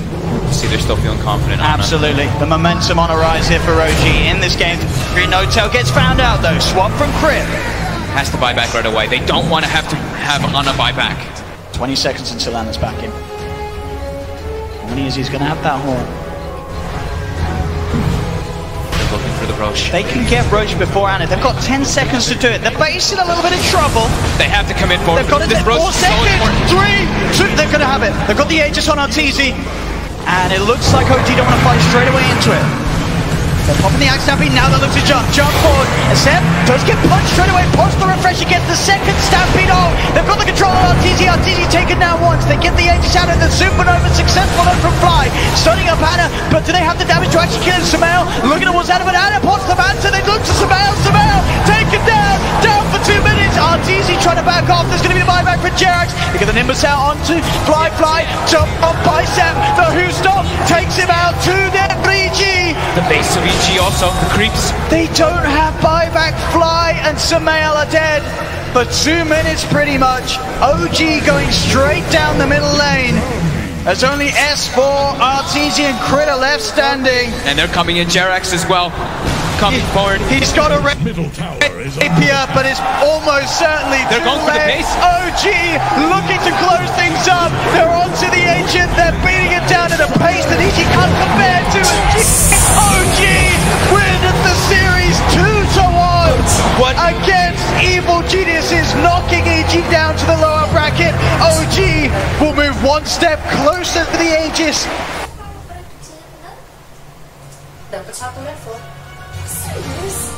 Speaker 3: See, they're still feeling confident.
Speaker 2: Absolutely. The momentum on a rise here for OG in this game. No Tail gets found out though. Swap from Crit.
Speaker 3: Has to buy back right away. They don't want to have Ana buy back.
Speaker 2: 20 seconds until Anna's back in. How many is he's going to have that horn?
Speaker 3: They're looking for the Roche.
Speaker 2: They can get Roche before Anna. They've got 10 seconds to do it. They're based in a little bit of trouble.
Speaker 3: They have to come in for
Speaker 2: They've got it
Speaker 3: this
Speaker 2: in
Speaker 3: Roche
Speaker 2: 4
Speaker 3: is so
Speaker 2: seconds.
Speaker 3: important.
Speaker 2: 3, 2. They're going to have it. They've got the Aegis on Arteezy. And it looks like OG don't want to fight straight away into it. They're popping the axe stampede, now they look to jump forward. Accept, does get punched straight away, pops the refresh, he gets the second stampede off. They've got the control on Arteezy taken down once. They get the Aegis out of the Supernova, successful though from Fly. Starting up Anna, but do they have the damage to actually kill him? Sumail looking at what's out of it, Anna pops the banter, they look to Sumail, take him down for 2 minutes. Arteezy trying to back off, there's going to be the buyback for Jerax. They get the Nimbus out onto Fly, jump on Bicep, the Who Stop takes him out to their 3G.
Speaker 3: The base of EG also, the creeps.
Speaker 2: They don't have buyback. Fly and Sumail are dead for 2 minutes pretty much. OG going straight down the middle lane. There's only S4, Arteezy and Crit are left standing.
Speaker 3: And they're coming in, Jerax as well. Coming forward.
Speaker 2: He's got a
Speaker 4: Middle tower is
Speaker 2: rapier, but it's almost certainly
Speaker 3: They're going for the base.
Speaker 2: OG looking to close things up. They're onto the Ancient. They're beating it down at a pace that EG can't compare to. OG win the series 2-1 against Evil Geniuses, knocking EG down to the lower bracket. OG will move one step closer to the Aegis.
Speaker 5: Dapat 1 level. Serius?